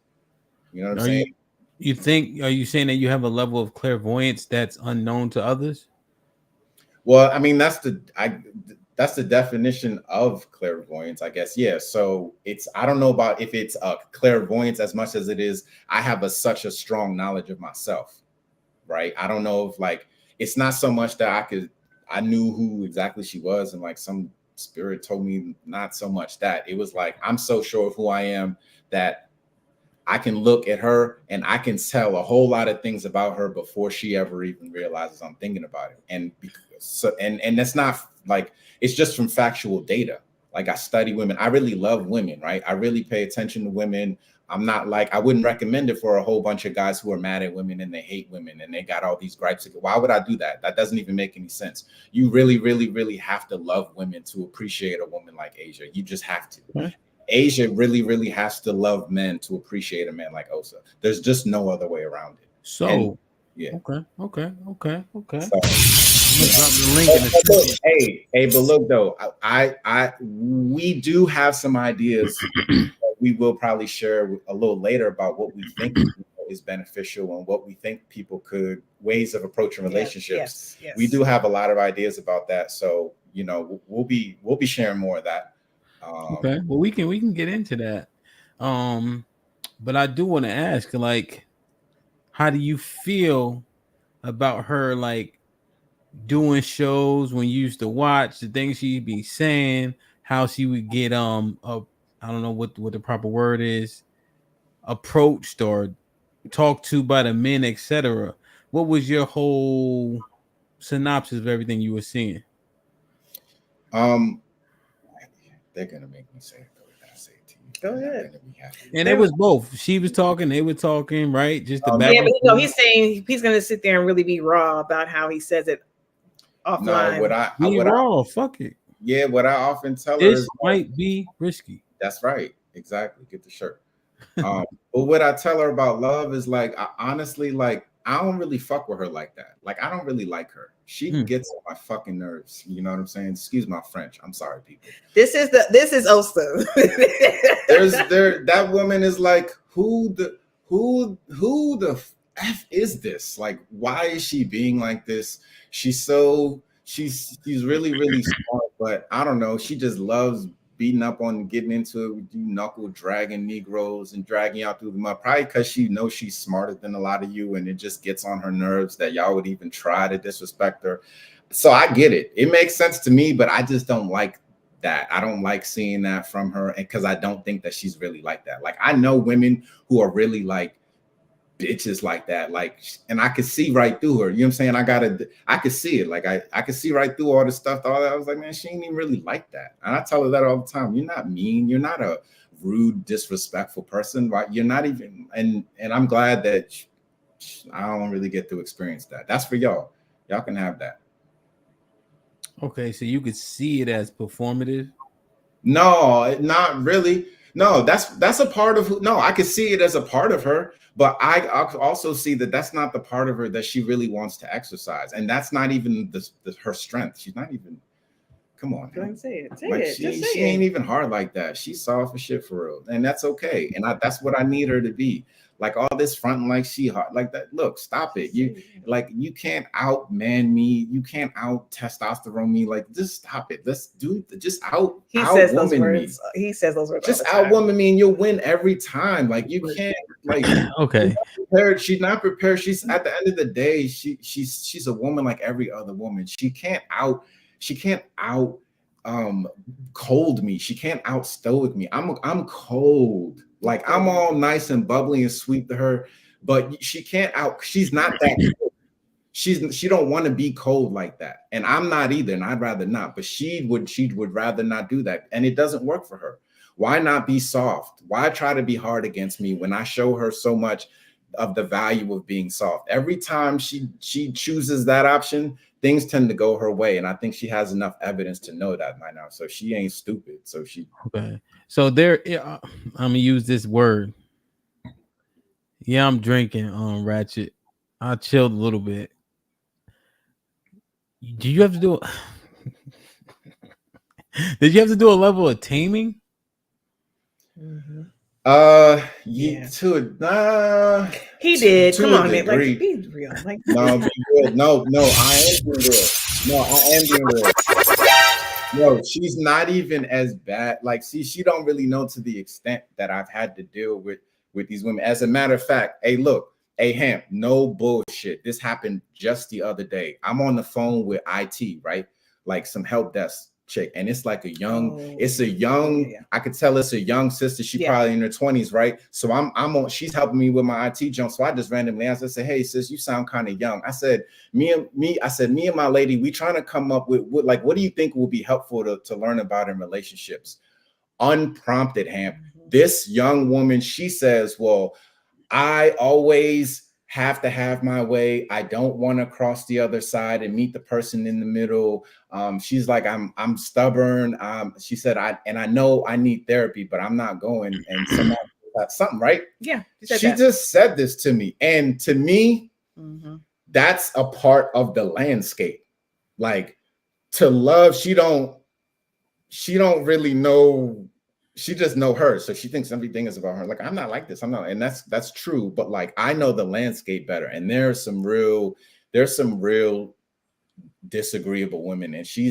You know what I'm saying? Are you saying that you have a level of clairvoyance that's unknown to others? Well, I mean, that's the definition of clairvoyance, I guess. Yeah. So I don't know about if it's a clairvoyance as much as it is, I have such a strong knowledge of myself, right? I don't know if like, it's not so much that I knew who exactly she was, and like some spirit told me, not so much that. It was like, I'm so sure of who I am that I can look at her and I can tell a whole lot of things about her before she ever even realizes I'm thinking about it. And and that's not like, it's just from factual data. Like I study women. I really love women, right? I really pay attention to women. I'm not like, I wouldn't recommend it for a whole bunch of guys who are mad at women and they hate women and they got all these gripes. Why would I do that? That doesn't even make any sense. You really, really, really have to love women to appreciate a woman like Asia. You just have to. Mm-hmm. Asia really, really has to love men to appreciate a man like Osa. There's just no other way around it. So, yeah. Okay. So, drop the link in the hey, but look though, we do have some ideas that we will probably share a little later about what we think is beneficial and what we think ways of approaching relationships. Yes. We do have a lot of ideas about that. So, we'll be sharing more of that. Okay, well, we can get into that. But I do want to ask, like, how do you feel about her, like, doing shows when you used to watch the things she'd be saying, how she would get I don't know what the proper word is, approached or talked to by the men, etc. What was your whole synopsis of everything you were seeing? They're gonna make me say it. Go ahead. And it was both. She was talking, they were talking, right? Just the back. Yeah, but he's saying he's gonna sit there and really be raw about how he says it offline. No, fuck it. Yeah, what I often tell her is might be risky. That's right. Exactly. Get the shirt. But what I tell her about love is like, honestly, like, I don't really fuck with her like that. Like, I don't really like her. She gets on my fucking nerves. You know what I'm saying? Excuse my French. I'm sorry, people. This is Osa. That woman is like, who the F is this? Like, why is she being like this? She's really, really smart, but I don't know. She just loves beating up on, getting into it with you, knuckle dragging Negroes and dragging y'all through the mud. Probably because she knows she's smarter than a lot of you, and it just gets on her nerves that y'all would even try to disrespect her. So I get it. It makes sense to me, but I just don't like that. I don't like seeing that from her, and because I don't think that she's really like that. Like, I know women who are really like bitches like that, like, and I could see right through her. You know what I'm saying? I could see it. Like, I could see right through all the stuff, all that. I was like, man, she ain't even really like that. And I tell her that all the time. You're not mean. You're not a rude, disrespectful person, right? You're not even. And I'm glad that I don't really get to experience that. That's for y'all. Y'all can have that. Okay, so you could see it as performative? No, not really. No, that's a part of who. No, I could see it as a part of her, but I also see that that's not the part of her that she really wants to exercise, and that's not even her strength. She's not even. Come on, go ahead and say it. Say like, it. She ain't even hard like that. She's soft as shit for real, and that's okay. And that's what I need her to be. Like, all this fronting like she hot like that. Look, stop it. You can't out man me. You can't out testosterone me. Like, just stop it. Let's do just out. He says those words. He says those words. Just out woman me, and you'll win every time. Like, you can't. Like, okay. She's not prepared. She's, at the end of the day, she's a woman like every other woman. She can't out cold me. She can't out stoic me. I'm cold. Like, I'm all nice and bubbly and sweet to her, but she can't out. She's not that cold. She don't want to be cold like that, and I'm not either. And I'd rather not. But she would rather not do that, and it doesn't work for her. Why not be soft? Why try to be hard against me when I show her so much of the value of being soft? Every time she chooses that option, things tend to go her way, and I think she has enough evidence to know that by now. So she ain't stupid. So she okay. So there, I'm gonna use this word. Yeah, I'm drinking. Ratchet. I chilled a little bit. Do you have to do? Did you have to do a level of taming? Mm-hmm. Yeah. He did. Come on, man. Like, be real. Like, no, be real. No, I am being real. No, I am being real. No, she's not even as bad. Like, see, she don't really know to the extent that I've had to deal with these women. As a matter of fact, hey, look, hey, Hamp, no bullshit. This happened just the other day. I'm on the phone with IT, right? Like, some help desk chick, and it's like I could tell it's a young sister. She probably in her 20s, right? So I'm on, she's helping me with my IT jump. So I just randomly asked, I said, hey sis, you sound kind of young. I said, me and my lady, we trying to come up with like, what do you think will be helpful to learn about in relationships? Unprompted, Hamp. This young woman, she says, well, I always have to have my way. I don't want to cross the other side and meet the person in the middle. She's like, I'm stubborn. She said, I know I need therapy, but I'm not going. And something, right? Yeah. She just said this to me. And to me, that's a part of the landscape. Like, to love, she don't really know. She just know her, so she thinks everything is about her. Like, I'm not like this. I'm not, and that's true. But like, I know the landscape better, and there's some real disagreeable women, and she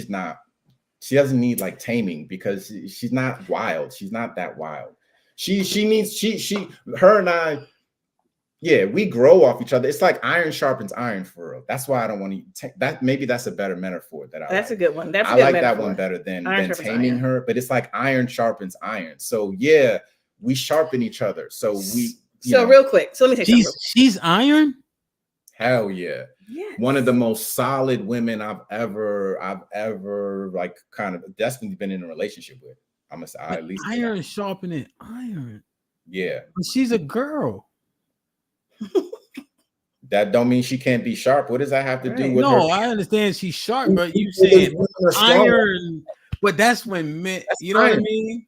doesn't need like taming, because she's not wild. She's not that wild. Her and I, yeah, we grow off each other. It's like iron sharpens iron, for real. That's why I don't want to take that. Maybe that's a better metaphor that's a good one. I like that one better than taming her. But it's like iron sharpens iron. So yeah, we sharpen each other. So we. So real quick. So let me take she's iron. Hell yeah. Yes. One of the most solid women I've ever like kind of definitely been in a relationship with. I'm gonna say at least iron sharpening iron. Yeah. But she's a girl. That don't mean she can't be sharp. What does that have to do with her? No, I understand she's sharp, but you saying iron, but that's when men, you know what I mean?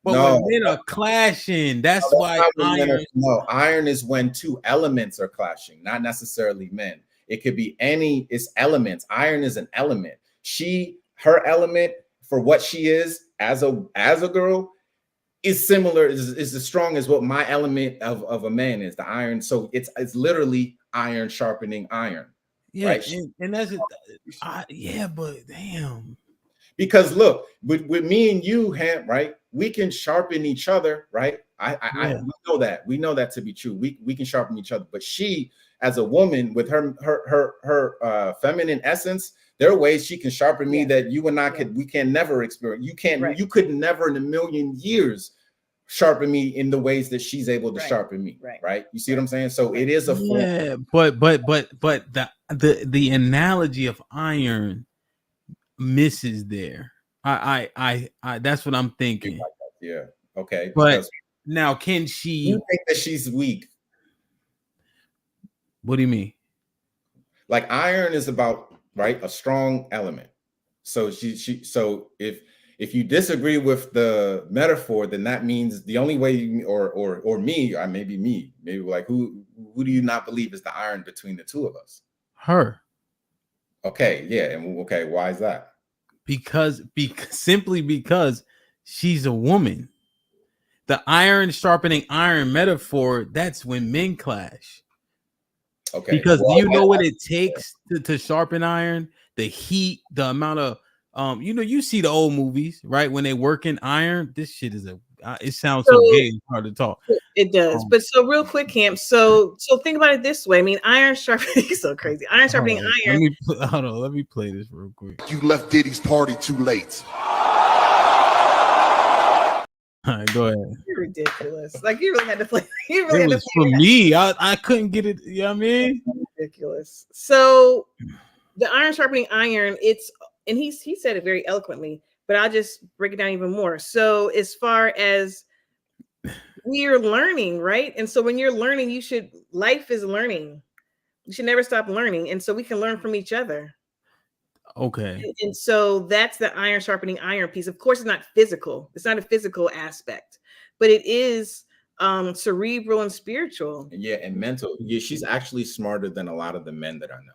But when men are clashing, that's why iron. Iron is when two elements are clashing, not necessarily men. It could be it's elements. Iron is an element. Her element for what she is as a girl is similar, is as strong as what my element of a man is, the iron. So it's literally iron sharpening iron. Yeah, right? and that's it. Yeah, but damn. Because look, with me and you, Ham, right? We can sharpen each other, right? We know that to be true. We can sharpen each other, but she, as a woman with her feminine essence, there are ways she can sharpen me that you and I we can never experience. You could never in a million years sharpen me in the ways that she's able to sharpen me, right? You see what I'm saying? So it is a form. But the analogy of iron misses there. I that's what I'm thinking. Yeah. Okay. But now, can she? You think that she's weak? What do you mean? Like iron is about a strong element. So so if you disagree with the metaphor, then that means the only way or me, or maybe like who do you not believe is the iron between the two of us? Her. Okay, yeah, and okay, why is that? Simply because she's a woman. The iron sharpening iron metaphor, that's when men clash. Okay. Because do you know what it takes to sharpen iron? The heat, the amount of you see the old movies, right? When they work in iron, this shit is it sounds so gay, it's hard to talk. It does. But so real quick, Camp. So think about it this way. I mean, iron sharpening is so crazy. Iron sharpening iron. Let me play this real quick. You left Diddy's party too late. All right, go ahead. You're ridiculous. Like you really had to play. It was for me. I couldn't get it. You know what I mean? Ridiculous. So the iron sharpening iron, and he said it very eloquently, but I'll just break it down even more. So as far as we're learning, right? And so when you're learning, life is learning. You should never stop learning. And so we can learn from each other. Okay. And so that's the iron sharpening iron piece. Of course, it's not physical. It's not a physical aspect, but it is cerebral and spiritual. Yeah, and mental. Yeah, she's actually smarter than a lot of the men that I know.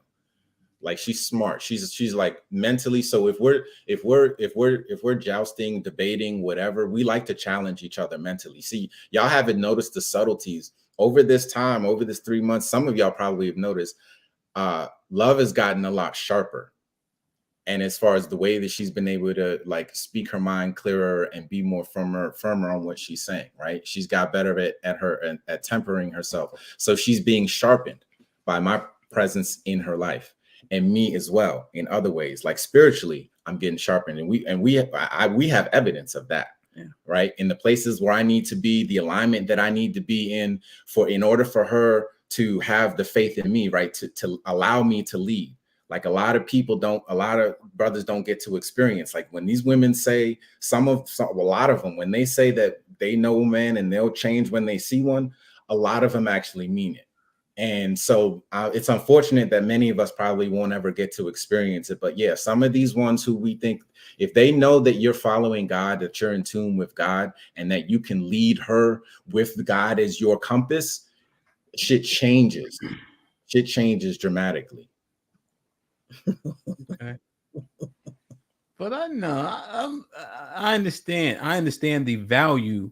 Like she's smart. She's like mentally. So if we're jousting, debating, whatever, we like to challenge each other mentally. See, y'all haven't noticed the subtleties over this time, over this 3 months. Some of y'all probably have noticed. Love has gotten a lot sharper. And as far as the way that she's been able to like speak her mind clearer and be more firmer on what she's saying, right? She's got better at tempering herself. So she's being sharpened by my presence in her life, and me as well in other ways. Like spiritually, I'm getting sharpened, and we have evidence of that, right? In the places where I need to be, the alignment that I need to be in order for her to have the faith in me, right? To allow me to lead. Like a lot of brothers don't get to experience. Like when these women say, a lot of them, when they say that they know men and they'll change when they see one, a lot of them actually mean it. And so it's unfortunate that many of us probably won't ever get to experience it. But yeah, some of these ones who we think, if they know that you're following God, that you're in tune with God, and that you can lead her with God as your compass, shit changes. Shit changes dramatically. Okay. But I understand the value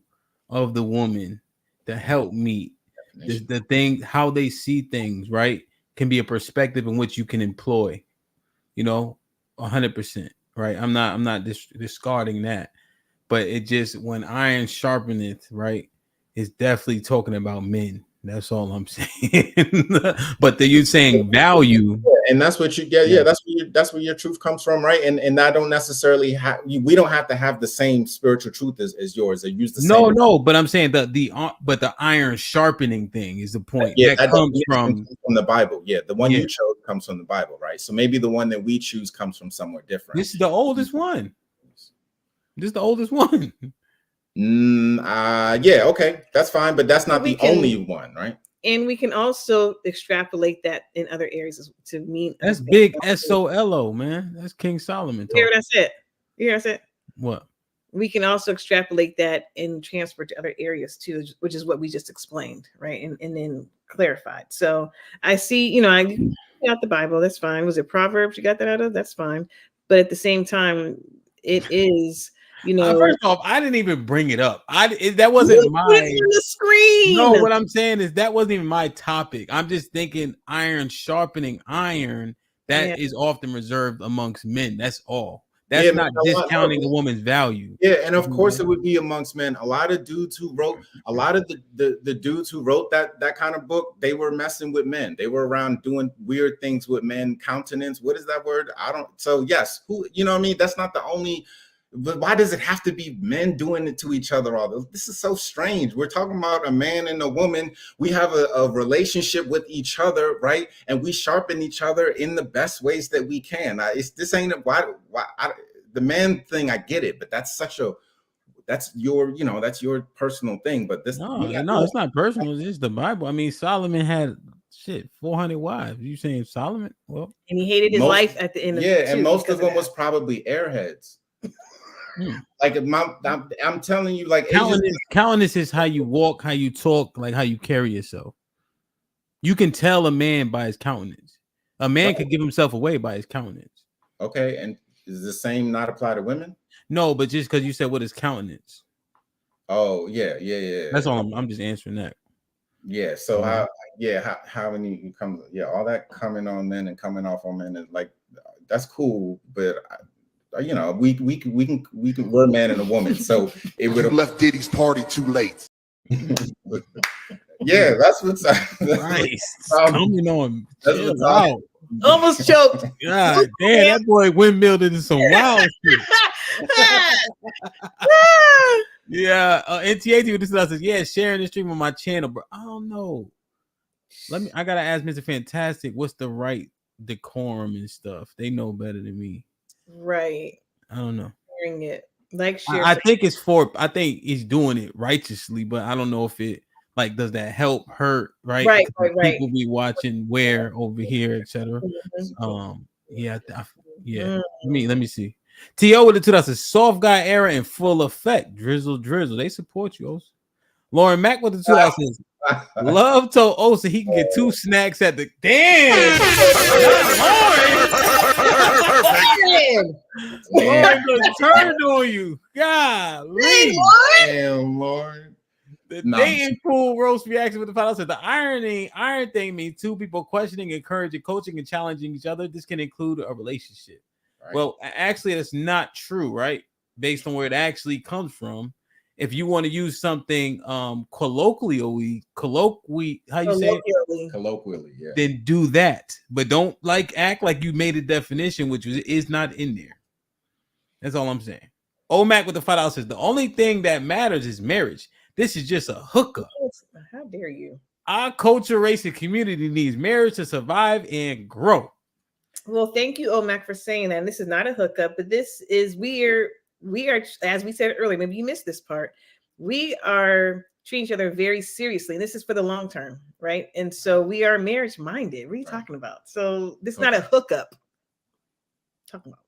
of the woman to help me. The thing, how they see things, right, can be a perspective in which you can employ, 100%, right? I'm not discarding that, but it just, when iron sharpeneth, right, it's definitely talking about men. That's all I'm saying. But you're saying value, and that's what you get. Yeah, that's where your truth comes from, right? And I don't necessarily we don't have to have the same spiritual truth as yours. They use the same. No, but I'm saying the iron sharpening thing is the point. Yeah, that comes from the Bible. Yeah, the one you chose comes from the Bible, right? So maybe the one that we choose comes from somewhere different. This is the oldest one. This is the oldest one. Yeah, okay, that's fine, but that's not the only one, right? And we can also extrapolate that in other areas to mean that's big SOLO, man. That's King Solomon. Here, that's it. That's it. What? We can also extrapolate that and transfer to other areas too, which is what we just explained, right? And then clarified. So I see, I got the Bible. That's fine. Was it Proverbs you got that out of? That's fine. But at the same time, it is. First off, I didn't even bring it up. That wasn't my put it on the screen. No, what I'm saying is that wasn't even my topic. I'm just thinking iron sharpening iron. That is often reserved amongst men. That's all. That's not discounting a woman's value. Yeah, and of course it would be amongst men. A lot of dudes who wrote, a lot of the dudes who wrote that kind of book, they were messing with men. They were around doing weird things with men. Countenance, what is that word? I don't. So yes, who, you know what I mean? That's not the only. But why does it have to be men doing it to each other? All this is so strange. We're talking about a man and a woman. We have a relationship with each other, right? And we sharpen each other in the best ways that we can. This ain't the man thing. I get it, but that's your personal thing. But this, no, it's not personal. It's just the Bible. I mean, Solomon had 400 wives. You saying Solomon? Well, and he hated his life at the end. And most of them was probably airheads. Like I'm telling you, like countenance is how you walk, how you talk, like how you carry yourself. You can tell a man by his countenance. A man could give himself away by his countenance. Okay, and does the same not apply to women? No, but just because you said what is countenance. Oh yeah. That's all. I'm just answering that. Yeah. So how many come? Yeah, all that coming on men and coming off on men is like that's cool, but. We can we're a man and a woman, so it would have left Diddy's party too late. Yeah, that's what's coming on. That's wow. Almost choked. God damn, that boy windmilled into some wild shit. Yeah, NTAT with this says, yeah, sharing the stream on my channel, bro. I don't know. I gotta ask Mr. Fantastic, what's the right decorum and stuff? They know better than me. Right. I don't know. Sharing it. Like I think he's doing it righteously, but I don't know if it does that help hurt, right? Right. People be watching where over here, etc. Let me see. T.O. with the 2000 soft guy era in full effect. Drizzle. They support you, Osa. Lauren Mack with the 2000s. Love told Osa he can get 2 snacks at the damn. Lauren turned on you. Golly. Damn, Lauren. The dating pool roast reaction with the final said the iron thing means 2 people questioning, encouraging, coaching, and challenging each other. This can include a relationship. Right. Well, actually, that's not true, right? Based on where it actually comes from. If you want to use something colloquially, how you say it? Colloquially, yeah. Then do that. But don't act like you made a definition, which is not in there. That's all I'm saying. OMAC with the $5 says the only thing that matters is marriage. This is just a hookup. How dare you? Our culture, race, and community needs marriage to survive and grow. Well, thank you, OMAC, for saying that. And this is not a hookup, but this is we are, as we said earlier, maybe you missed this part. We are treating each other very seriously. And this is for the long term, right? And so we are marriage minded. What are you talking about? So this is not a hookup. Talking about.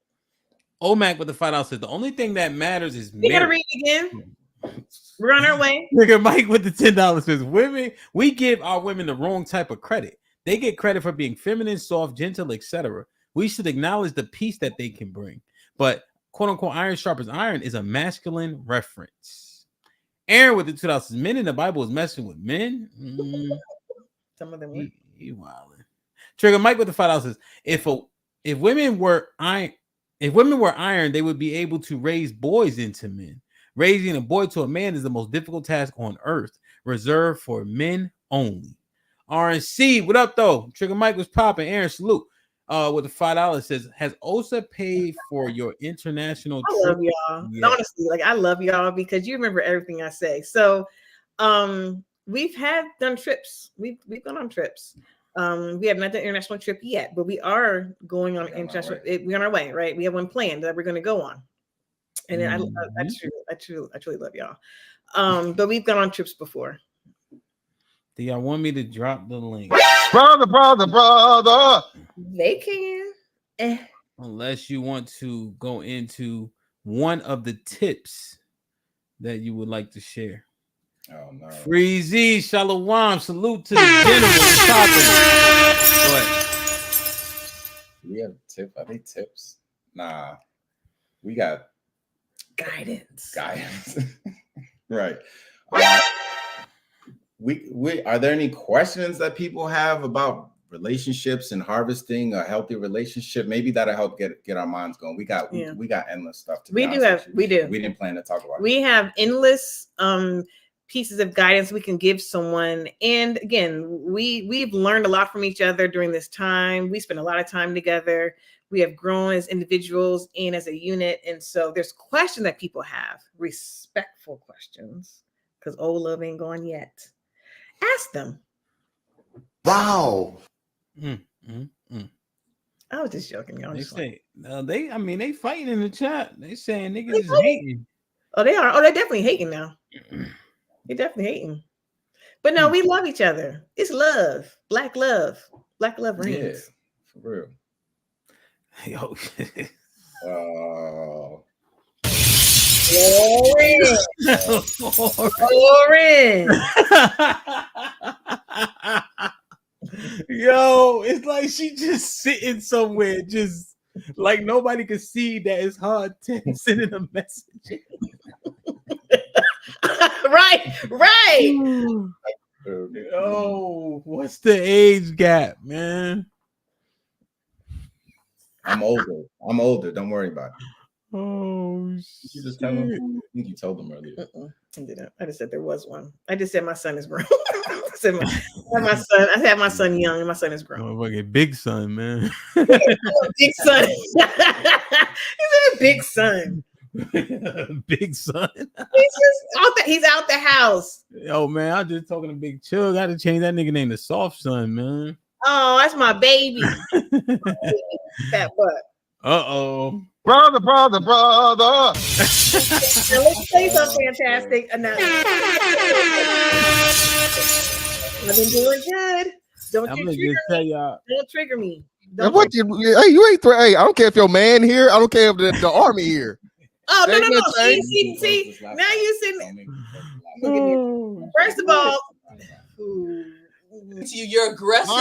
OMAC with the $5 says the only thing that matters is marriage. We gotta read it again. We're on our way. Nigga Mike with the $10 says we give our women the wrong type of credit. They get credit for being feminine, soft, gentle, etc. We should acknowledge the peace that they can bring. But quote unquote iron sharpens iron is a masculine reference. Aaron with the 2000s, men in the Bible is messing with men. Some of them were. He wilding. Trigger Mike with the $5 says if women were iron, they would be able to raise boys into men. Raising a boy to a man is the most difficult task on earth, reserved for men only. RNC, what up though? Trigger Mike was popping. Aaron, salute. With the $5 says, has Osa paid for your international trip? I love y'all. Yeah. Honestly, I love y'all because you remember everything I say. So we've done trips. We've gone on trips. We have not done an international trip yet, but we are going on international. We're on our way, right? We have one planned that we're going to go on. And I truly love y'all. But we've gone on trips before. Do y'all want me to drop the link? Brother. They can. Unless you want to go into one of the tips that you would like to share. Oh no. Freezy, Shalom, salute to the gentleman. Go ahead. We have a tip. Are they tips? Nah. We got guidance. Right. We are there any questions that people have about relationships and harvesting a healthy relationship. Maybe that'll help get our minds going. We got endless stuff to we do. We didn't plan to talk about it. We have endless pieces of guidance we can give someone. And again, we've learned a lot from each other during this time. We spent a lot of time together. We have grown as individuals and as a unit. And so there's questions that people have, respectful questions, because old love ain't gone yet. Ask them. Wow. I was just joking, y'all. They say they fighting in the chat. They saying niggas is hating. Oh, they are. Oh, they're definitely hating now. They're definitely hating. But no, we love each other. It's love. Black love. Black love reigns. Yeah, for real. Yo. Orange. Yo, it's like she just sitting somewhere, just like nobody can see that it's hard to sending a message. Right. Yo, what's the age gap, man? I'm older. Don't worry about it. Oh, you just tell them. I think you told them earlier. I didn't. I just said there was one. I just said my son is grown. I said I had my son young, and my son is grown. Oh, fucking big son, man. Big son. He's a big son. Big son. He's out the house. Yo, man, I was just talking to Big Chill. Got to change that nigga name to Soft Son, man. Oh, that's my baby. That butt. Uh-oh. Brother. Now let's say something fantastic. I've been doing good. Don't trigger me. You ain't hey, I don't care if your man here. I don't care if the army here. Oh, no. See. Now you sitting. Look at me. First of all, you're aggressive.